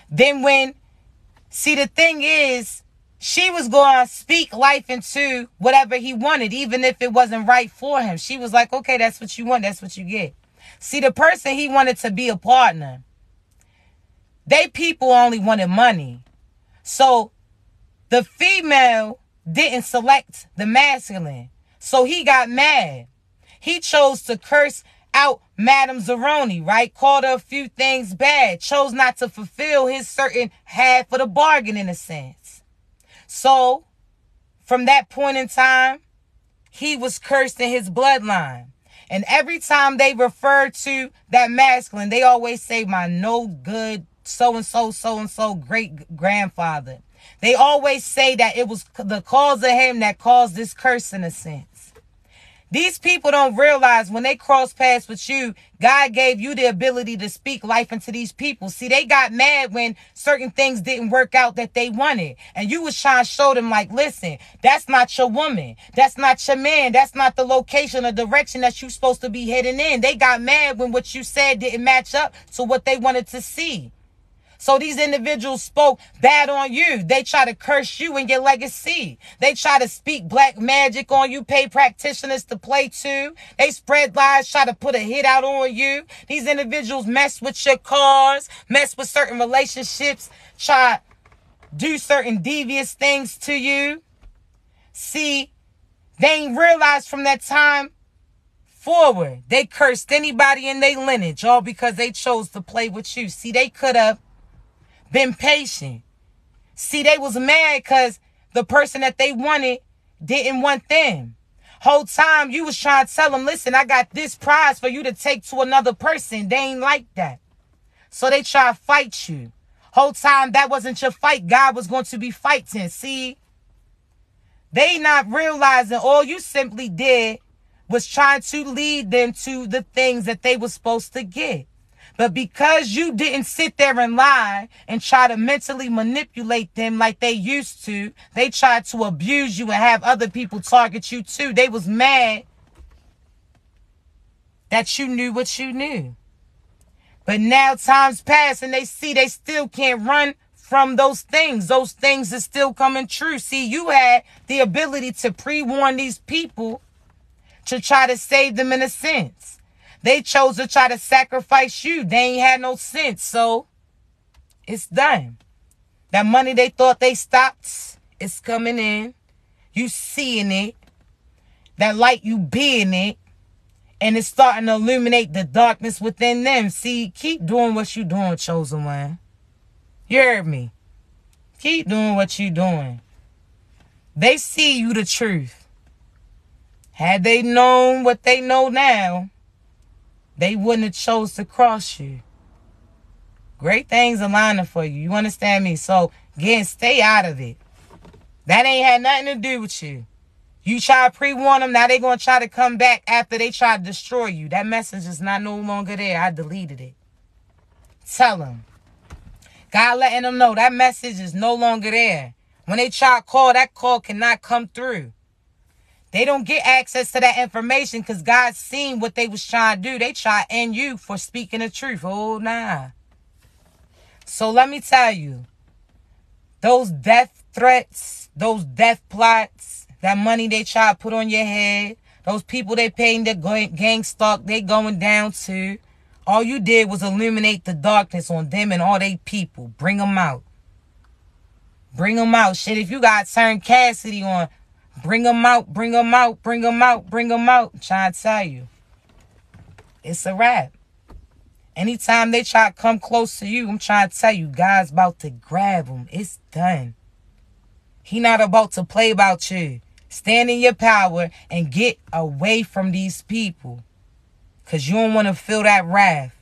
Then the thing is, she was going to speak life into whatever he wanted, even if it wasn't right for him. She was like, okay, that's what you want. That's what you get. See, the person he wanted to be a partner, they people only wanted money. So the female didn't select the masculine. So he got mad. He chose to curse out Madame Zeroni, right? Called her a few things bad. Chose not to fulfill his certain half of the bargain in a sense. So from that point in time, he was cursed in his bloodline. And every time they refer to that masculine, they always say my no good so-and-so great-grandfather. They always say that it was the cause of him that caused this curse in a sense. These people don't realize when they cross paths with you, God gave you the ability to speak life into these people. See, they got mad when certain things didn't work out that they wanted. And you was trying to show them like, listen, that's not your woman. That's not your man. That's not the location or direction that you're supposed to be heading in. They got mad when what you said didn't match up to what they wanted to see. So these individuals spoke bad on you. They try to curse you and your legacy. They try to speak black magic on you, pay practitioners to play too. They spread lies, try to put a hit out on you. These individuals mess with your cars, mess with certain relationships, try to do certain devious things to you. See, they ain't realized from that time forward, they cursed anybody in their lineage, all because they chose to play with you. See, they could have been patient. See, they was mad because the person that they wanted didn't want them. Whole time you was trying to tell them, listen, I got this prize for you to take to another person. They ain't like that. So they try to fight you. Whole time that wasn't your fight. God was going to be fighting. See, they not realizing all you simply did was trying to lead them to the things that they were supposed to get. But because you didn't sit there and lie and try to mentally manipulate them like they used to, they tried to abuse you and have other people target you too. They was mad that you knew what you knew. But now time's passed and they see they still can't run from those things. Those things are still coming true. See, you had the ability to pre-warn these people to try to save them in a sense. They chose to try to sacrifice you. They ain't had no sense. So it's done. That money they thought they stopped, it's coming in. You seeing it. That light, you being it. And it's starting to illuminate the darkness within them. See, keep doing what you doing, chosen one. You heard me. Keep doing what you doing. They see you the truth. Had they known what they know now, they wouldn't have chose to cross you. Great things are lining for you. You understand me? So, again, stay out of it. That ain't had nothing to do with you. You try to pre-warn them. Now they going to try to come back after they try to destroy you. That message is not no longer there. I deleted it. Tell them. God letting them know that message is no longer there. When they try to call, that call cannot come through. They don't get access to that information because God seen what they was trying to do. They try to end you for speaking the truth. Oh, nah. So let me tell you, those death threats, those death plots, that money they try to put on your head, those people they paying their gang stalk, they going down to, all you did was illuminate the darkness on them and all they people. Bring them out. Bring them out. Shit, if you got turn Cassidy on, bring them out, bring them out, bring them out, bring them out. I'm trying to tell you. It's a wrap. Anytime they try to come close to you, I'm trying to tell you, God's about to grab them. It's done. He not about to play about you. Stand in your power and get away from these people. Because you don't want to feel that wrath.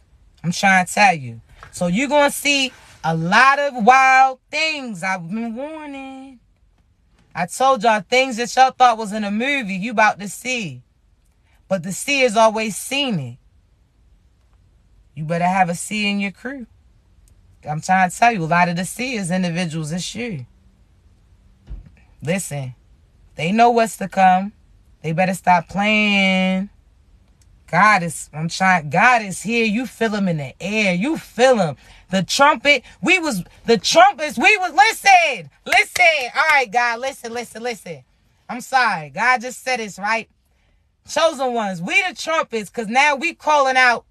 I'm trying to tell you. So you're going to see a lot of wild things. I've been warning. I told y'all things that y'all thought was in a movie, you about to see. But the seer's always seen it. You better have a seer in your crew. I'm trying to tell you, a lot of the seers, individuals, it's you. Listen, they know what's to come. They better stop playing. God is here. You feel him in the air. You feel him. The trumpet, listen. All right, God, listen. I'm sorry. God just said this, right? Chosen ones, we the trumpets, because now we calling out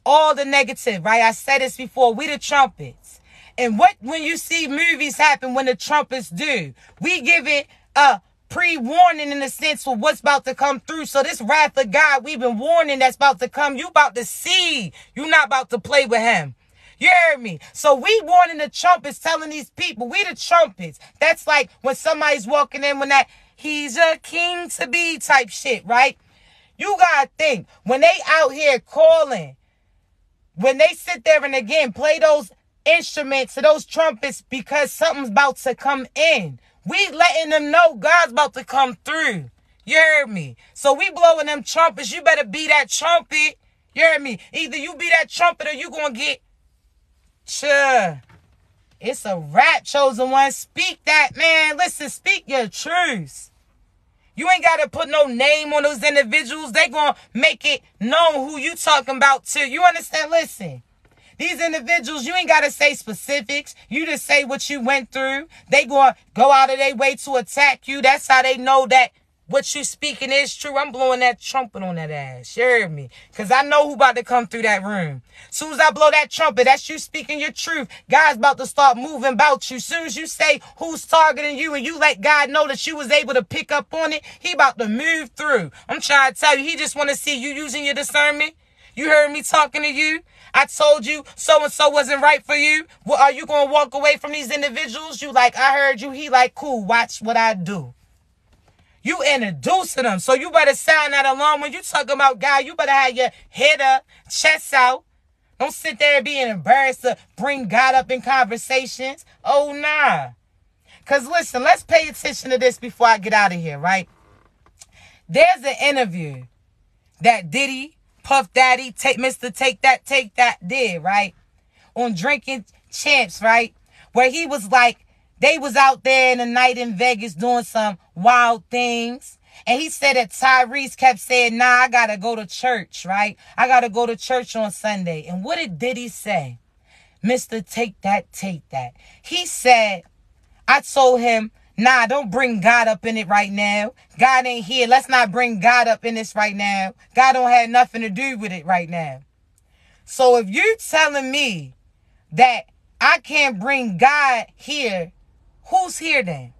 all the negative, right? I said this before. We the trumpets. And when you see movies happen when the trumpets do, we give it a pre-warning in the sense for what's about to come through. So this wrath of God, we've been warning that's about to come. You about to see. You not about to play with him. You heard me? So we warning the trumpets, telling these people, we the trumpets. That's like when somebody's walking in when that he's a king to be type shit, right? You gotta think, when they out here calling, when they sit there and again play those instruments or those trumpets because something's about to come in, we letting them know God's about to come through. You heard me? So we blowing them trumpets. You better be that trumpet. You heard me? Either you be that trumpet or you gonna get... Sure. It's a rap, chosen one. Speak that, man. Listen, speak your truth. You ain't got to put no name on those individuals. They gonna make it known who you talking about too. You understand? Listen. These individuals, you ain't got to say specifics. You just say what you went through. They going to go out of their way to attack you. That's how they know that what you speaking is true. I'm blowing that trumpet on that ass. You heard me? Because I know who about to come through that room. Soon as I blow that trumpet, that's you speaking your truth. God's about to start moving about you. Soon as you say who's targeting you and you let God know that you was able to pick up on it, he about to move through. I'm trying to tell you, he just want to see you using your discernment. You heard me talking to you. I told you so-and-so wasn't right for you. Well, are you going to walk away from these individuals? You like, I heard you. He like, cool, watch what I do. You introducing them. So you better sound that alarm. When you talking about God, you better have your head up, chest out. Don't sit there being embarrassed to bring God up in conversations. Oh, nah. Because listen, let's pay attention to this before I get out of here, right? There's an interview that Diddy, Puff Daddy, Mr. Take That did, right? On Drinking Champs, right? Where he was like, they was out there in the night in Vegas doing some wild things. And he said that Tyrese kept saying, nah, I got to go to church, right? I got to go to church on Sunday. And what did he say? Mr. Take That. He said, I told him, nah, don't bring God up in it right now. God ain't here. Let's not bring God up in this right now. God don't have nothing to do with it right now. So if you telling me that I can't bring God here, who's here then?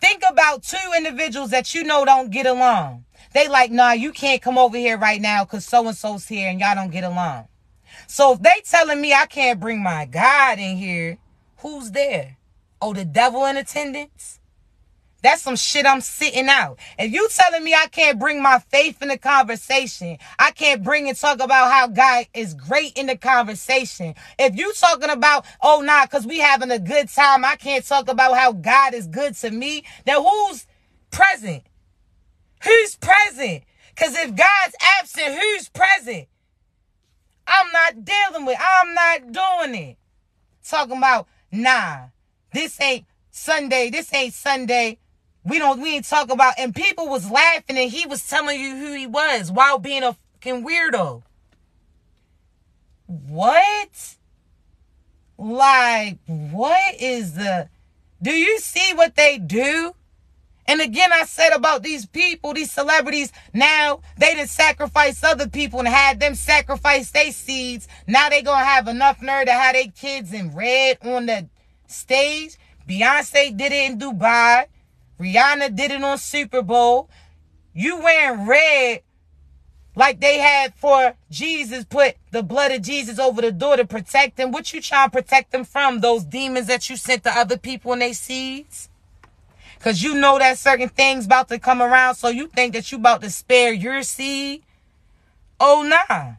Think about two individuals that you know don't get along. They like, nah, you can't come over here right now because so-and-so's here and y'all don't get along. So if they telling me I can't bring my God in here, who's there? Oh, the devil in attendance? That's some shit I'm sitting out. If you telling me I can't bring my faith in the conversation, I can't bring and talk about how God is great in the conversation. If you talking about, oh, nah, because we having a good time, I can't talk about how God is good to me, then who's present? Who's present? Because if God's absent, who's present? I'm not dealing with, I'm not doing it. Talking about, nah, this ain't Sunday. We ain't talk about, and people was laughing and he was telling you who he was while being a fucking weirdo. What? Like, what is do you see what they do? And again, I said about these people, these celebrities, now they done sacrifice other people and had them sacrifice their seeds. Now they gonna have enough nerve to have their kids in red on the stage. Beyonce did it in Dubai. Rihanna did it on Super Bowl. You wearing red like they had for Jesus, put the blood of Jesus over the door to protect them. What you trying to protect them from? Those demons that you sent to other people and their seeds? Because you know that certain things about to come around, so you think that you about to spare your seed? Oh, nah.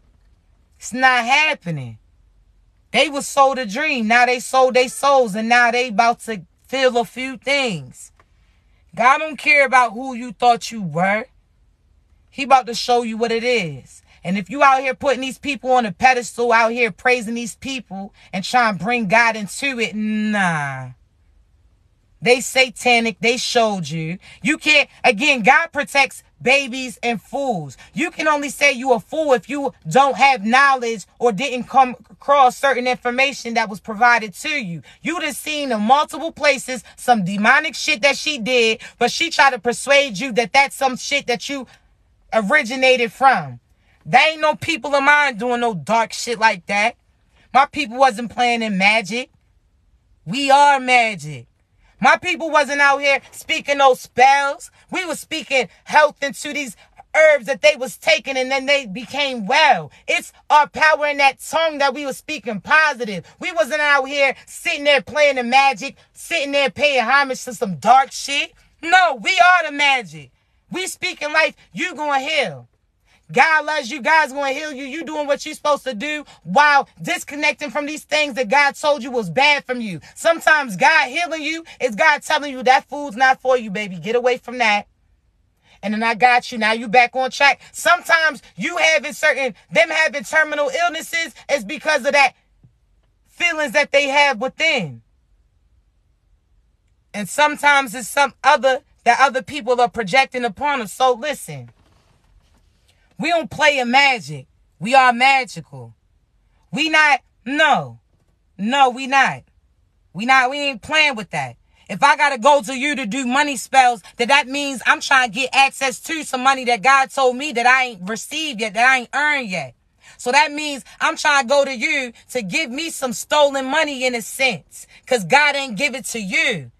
It's not happening. They was sold a dream. Now they sold their souls, and now they about to feel a few things. God don't care about who you thought you were. He about to show you what it is. And if you out here putting these people on a pedestal, out here praising these people and trying to bring God into it, nah. They satanic. They showed you. You can't, again, God protects babies and fools. You can only say you a fool if you don't have knowledge or didn't come across certain information that was provided to you. You done seen in multiple places some demonic shit that she did, but she tried to persuade you that that's some shit that you originated from. There ain't no people of mine doing no dark shit like that. My people wasn't playing in magic. We are magic. My people wasn't out here speaking those spells. We was speaking health into these herbs that they was taking, and then they became well. It's our power in that tongue that we was speaking positive. We wasn't out here sitting there playing the magic, sitting there paying homage to some dark shit. No, we are the magic. We speaking life. You going to hell. God loves you. God's going to heal you. You doing what you're supposed to do while disconnecting from these things that God told you was bad from you. Sometimes God healing you is God telling you that food's not for you, baby. Get away from that. And then I got you. Now you back on track. Sometimes them having terminal illnesses is because of that feelings that they have within. And sometimes it's that other people are projecting upon them. So listen. We don't play in magic. We are magical. We not No. No, we not. We ain't playing with that. If I got to go to you to do money spells, that means I'm trying to get access to some money that God told me that I ain't received yet, that I ain't earned yet. So that means I'm trying to go to you to give me some stolen money in a sense, because God ain't give it to you.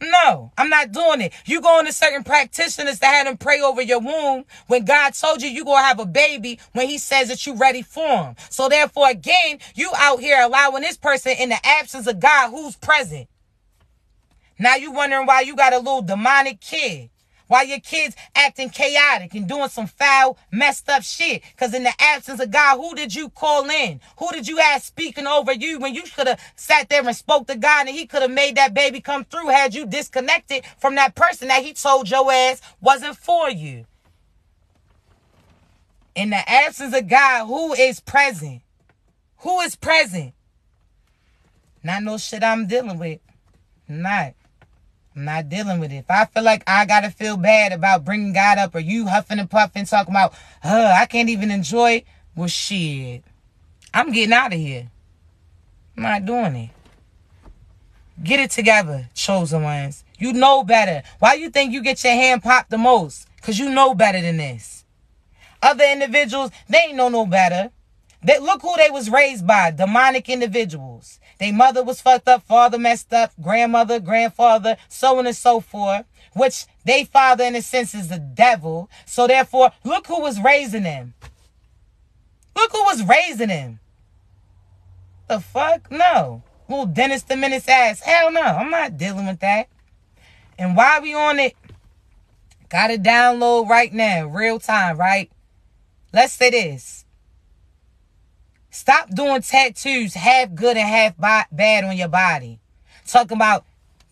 No, I'm not doing it. You going to certain practitioners to have them pray over your womb when God told you going to have a baby when he says that you ready for him. So therefore, again, you out here allowing this person in the absence of God who's present. Now you wondering why you got a little demonic kid. Why your kid's acting chaotic and doing some foul, messed up shit. Because in the absence of God, who did you call in? Who did you have speaking over you when you could have sat there and spoke to God and he could have made that baby come through had you disconnected from that person that he told your ass wasn't for you? In the absence of God, who is present? Who is present? Not no shit I'm dealing with. I'm not dealing with it. If I feel like I got to feel bad about bringing God up or you huffing and puffing talking about, I can't even enjoy it. Well, shit. I'm getting out of here. I'm not doing it. Get it together, chosen ones. You know better. Why you think you get your hand popped the most? Because you know better than this. Other individuals, they ain't know no better. Look who they was raised by. Demonic individuals. Their mother was fucked up, father messed up, grandmother, grandfather, so on and so forth. Which they father in a sense is the devil. So therefore, look who was raising them. Look who was raising him. The fuck? No. Little Dennis the Menace ass. Hell no. I'm not dealing with that. And while we on it, got it download right now. Real time, right? Let's say this. Stop doing tattoos half good and half bad on your body. Talking about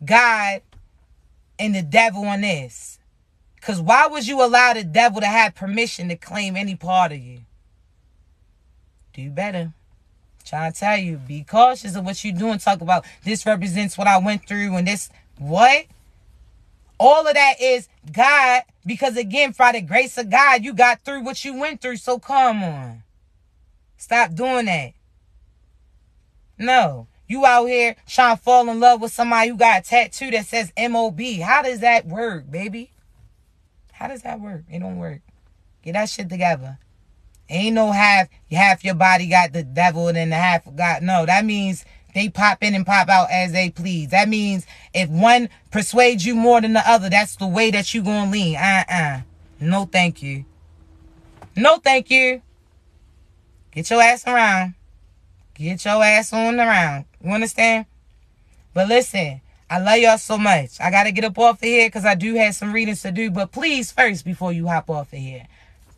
God and the devil on this. Because why would you allow the devil to have permission to claim any part of you? Do better. Trying to tell you, be cautious of what you're doing. Talk about this represents what I went through and this. What? All of that is God. Because again, by the grace of God, you got through what you went through. So come on. Stop doing that. No. You out here trying to fall in love with somebody who got a tattoo that says M.O.B. How does that work, baby? How does that work? It don't work. Get that shit together. Ain't no half your body got the devil and then the half got. No, that means they pop in and pop out as they please. That means if one persuades you more than the other, that's the way that you gonna lean. No, thank you. No, thank you. Get your ass around. Get your ass on around. You understand? But listen, I love y'all so much. I got to get up off of here because I do have some readings to do. But please, first, before you hop off of here,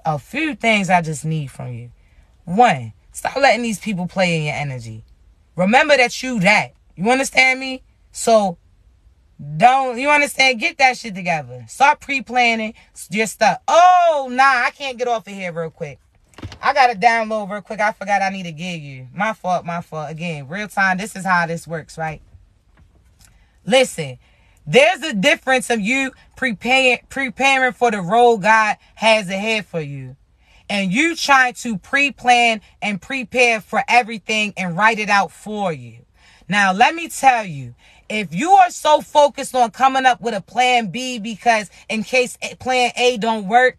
a few things I just need from you. One, stop letting these people play in your energy. Remember that you that. You understand me? So, you understand? Get that shit together. Start pre-planning your stuff. Oh, nah, I can't get off of here real quick. I got to download real quick. I forgot I need to give you. My fault. Again, real time. This is how this works, right? Listen, there's a difference of you preparing for the role God has ahead for you. And you trying to pre-plan and prepare for everything and write it out for you. Now, let me tell you, if you are so focused on coming up with a plan B because in case plan A don't work,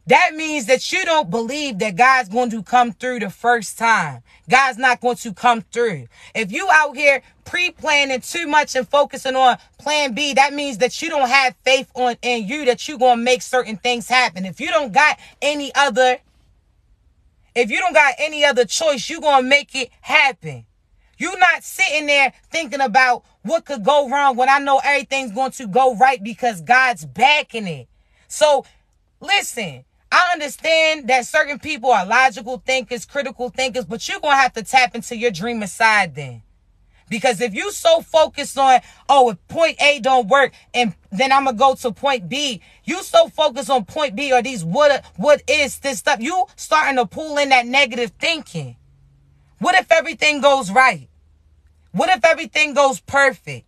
that means that you don't believe that God's going to come through the first time. God's not going to come through. If you out here pre-planning too much and focusing on plan B, that means that you don't have faith in you that you're going to make certain things happen. If you don't got any other choice, you're going to make it happen. You're not sitting there thinking about what could go wrong when I know everything's going to go right because God's backing it. So, listen. I understand that certain people are logical thinkers, critical thinkers, but you're going to have to tap into your dreamer side then. Because if you so focused on, if point A don't work and then I'm going to go to point B, you so focused on point B or these what is this stuff, you starting to pull in that negative thinking. What if everything goes right? What if everything goes perfect?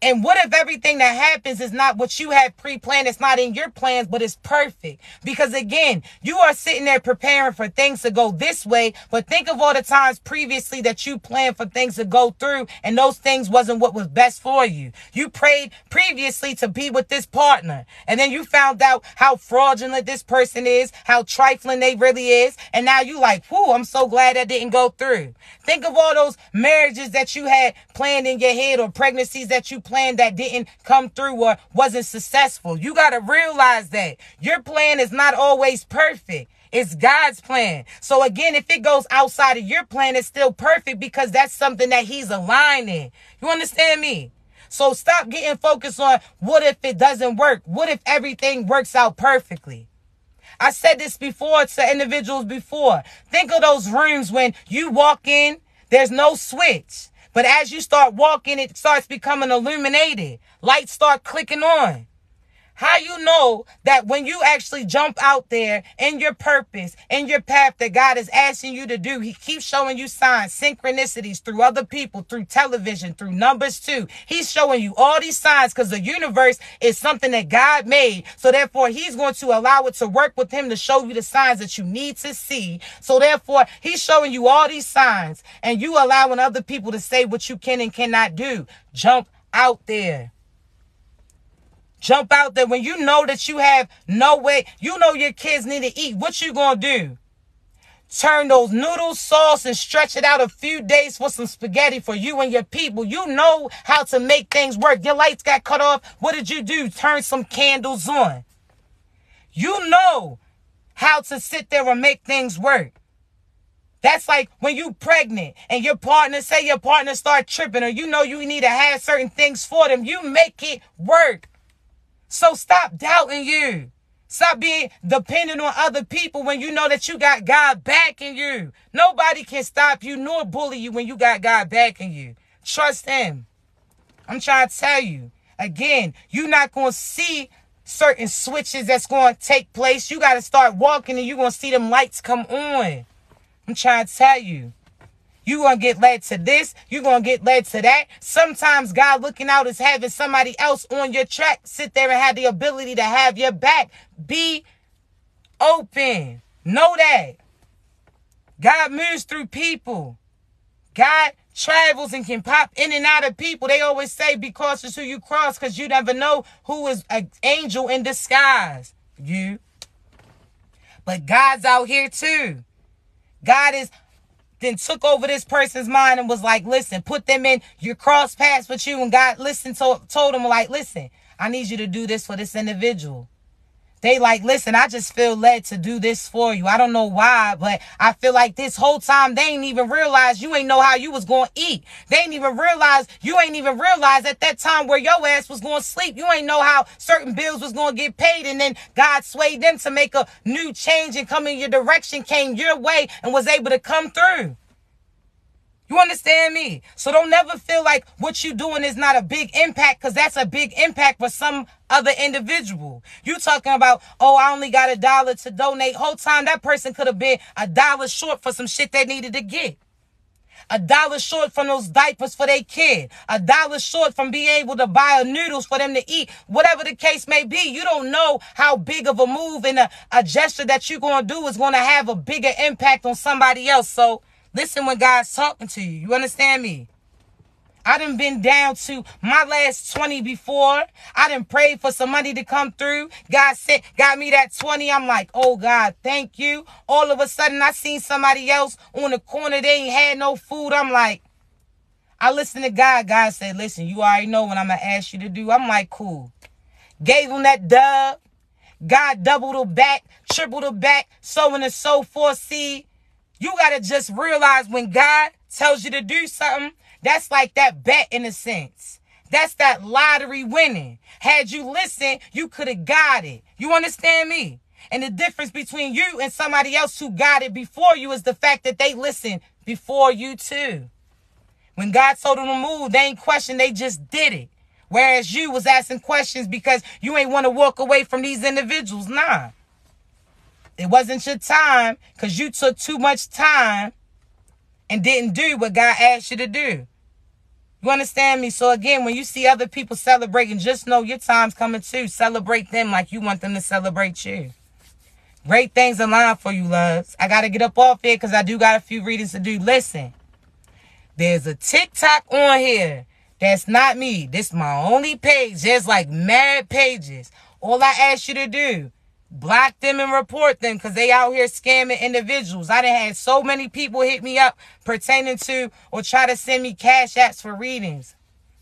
And what if everything that happens is not what you had pre-planned? It's not in your plans, but it's perfect. Because again, you are sitting there preparing for things to go this way. But think of all the times previously that you planned for things to go through and those things wasn't what was best for you. You prayed previously to be with this partner. And then you found out how fraudulent this person is, how trifling they really is. And now you like, whoo, I'm so glad that didn't go through. Think of all those marriages that you had planned in your head or pregnancies that you planned that didn't come through or wasn't successful. You got to realize that your plan is not always perfect. It's God's plan. So again, if it goes outside of your plan, it's still perfect because that's something that he's aligning. You understand me? So stop getting focused on what if it doesn't work? What if everything works out perfectly? I said this before to individuals before. Think of those rooms when you walk in, there's no switch. But as you start walking, it starts becoming illuminated. Lights start clicking on. How you know that when you actually jump out there in your purpose, in your path that God is asking you to do, he keeps showing you signs, synchronicities through other people, through television, through numbers too. He's showing you all these signs because the universe is something that God made. So therefore, he's going to allow it to work with him to show you the signs that you need to see. So therefore, he's showing you all these signs and you allowing other people to say what you can and cannot do. Jump out there. Jump out there when you know that you have no way. You know your kids need to eat. What you gonna do? Turn those noodles, sauce, and stretch it out a few days for some spaghetti for you and your people. You know how to make things work. Your lights got cut off. What did you do? Turn some candles on. You know how to sit there and make things work. That's like when you pregnant and your partner, say your partner start tripping or you know you need to have certain things for them. You make it work. So stop doubting you. Stop being dependent on other people when you know that you got God backing you. Nobody can stop you nor bully you when you got God backing you. Trust him. I'm trying to tell you. Again, you're not going to see certain switches that's going to take place. You got to start walking and you're going to see them lights come on. I'm trying to tell you. You're going to get led to this. You're going to get led to that. Sometimes God looking out is having somebody else on your track sit there and have the ability to have your back. Be open. Know that. God moves through people. God travels and can pop in and out of people. They always say be cautious who you cross because you never know who is an angel in disguise. You. But God's out here too. God is then took over this person's mind and was like, listen, put them in your cross paths with you. And God told him like, listen, I need you to do this for this individual. They like, listen, I just feel led to do this for you. I don't know why, but I feel like this whole time they ain't even realize you ain't know how you was going to eat. They ain't even realize, you ain't even realize at that time where your ass was going to sleep. You ain't know how certain bills was going to get paid. And then God swayed them to make a new change and come in your direction, came your way and was able to come through. You understand me? So don't never feel like what you doing is not a big impact because that's a big impact for some other individual. You talking about, oh, I only got $1 to donate. Whole time that person could have been $1 short for some shit they needed to get. $1 short from those diapers for their kid. $1 short from being able to buy noodles for them to eat. Whatever the case may be, you don't know how big of a move and a gesture that you're going to do is going to have a bigger impact on somebody else. So listen when God's talking to you. You understand me? I done been down to my last 20 before. I done prayed for some money to come through. God got me that 20. I'm like, oh God, thank you. All of a sudden, I seen somebody else on the corner. They ain't had no food. I'm like, I listened to God. God said, listen, you already know what I'm going to ask you to do. I'm like, cool. Gave him that dub. God doubled it back, tripled it back, so on and so forth. See, you got to just realize when God tells you to do something, that's like that bet in a sense. That's that lottery winning. Had you listened, you could have got it. You understand me? And the difference between you and somebody else who got it before you is the fact that they listened before you too. When God told them to move, they ain't questioned, they just did it. Whereas you was asking questions because you ain't want to walk away from these individuals. Nah. It wasn't your time because you took too much time and didn't do what God asked you to do. You understand me? So again, when you see other people celebrating, just know your time's coming too. Celebrate them like you want them to celebrate you. Great things align for you, loves. I got to get up off here because I do got a few readings to do. Listen, there's a TikTok on here. That's not me. This is my only page. There's like mad pages. All I ask you to do, block them and report them because they out here scamming individuals. I done had so many people hit me up pertaining to or try to send me cash apps for readings.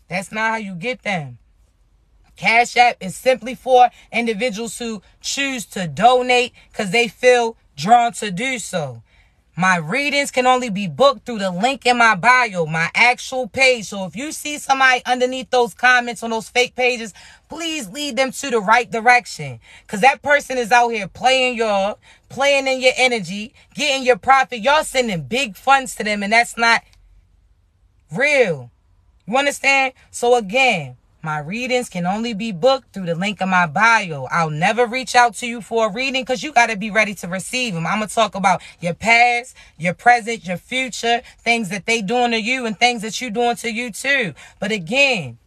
That's not how you get them. Cash app is simply for individuals who choose to donate because they feel drawn to do so. My readings can only be booked through the link in my bio, my actual page. So if you see somebody underneath those comments on those fake pages, please lead them to the right direction. Because that person is out here playing y'all, playing in your energy, getting your profit. Y'all sending big funds to them, and that's not real. You understand? So again, my readings can only be booked through the link in my bio. I'll never reach out to you for a reading because you got to be ready to receive them. I'm going to talk about your past, your present, your future, things that they doing to you and things that you doing to you too. But again,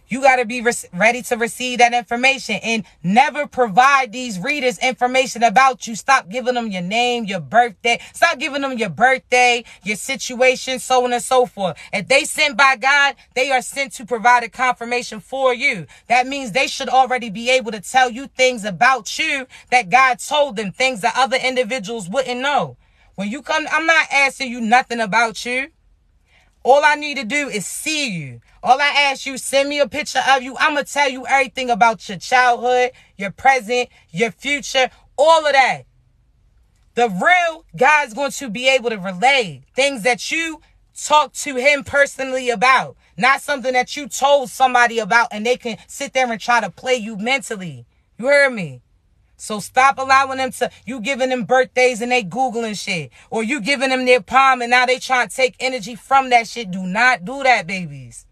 you got to be ready to receive that information and never provide these readers information about you. Stop giving them your name, your birthday. Stop giving them your birthday, your situation, so on and so forth. If they sent by God, they are sent to provide a confirmation for you. That means they should already be able to tell you things about you that God told them, things that other individuals wouldn't know. When you come, I'm not asking you nothing about you. All I need to do is see you. All I ask you, send me a picture of you. I'm going to tell you everything about your childhood, your present, your future, all of that. The real God's going to be able to relay things that you talk to him personally about. Not something that you told somebody about and they can sit there and try to play you mentally. You heard me? So stop allowing them to, you giving them birthdays and they Googling shit. Or you giving them their palm and now they trying to take energy from that shit. Do not do that, babies.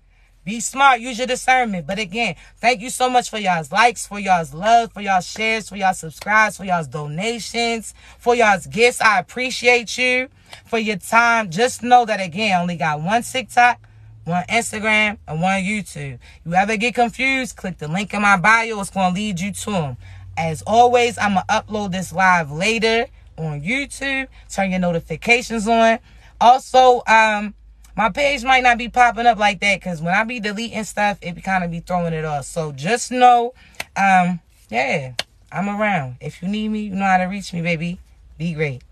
Be smart. Use your discernment. But again, thank you so much for y'all's likes, for y'all's love, for y'all's shares, for y'all's subscribes, for y'all's donations, for y'all's gifts. I appreciate you for your time. Just know that, again, I only got one TikTok, one Instagram, and one YouTube. You ever get confused, click the link in my bio. It's going to lead you to them. As always, I'm going to upload this live later on YouTube. Turn your notifications on. Also, my page might not be popping up like that because when I be deleting stuff, it kind of be throwing it off. So just know, yeah, I'm around. If you need me, you know how to reach me, baby. Be great.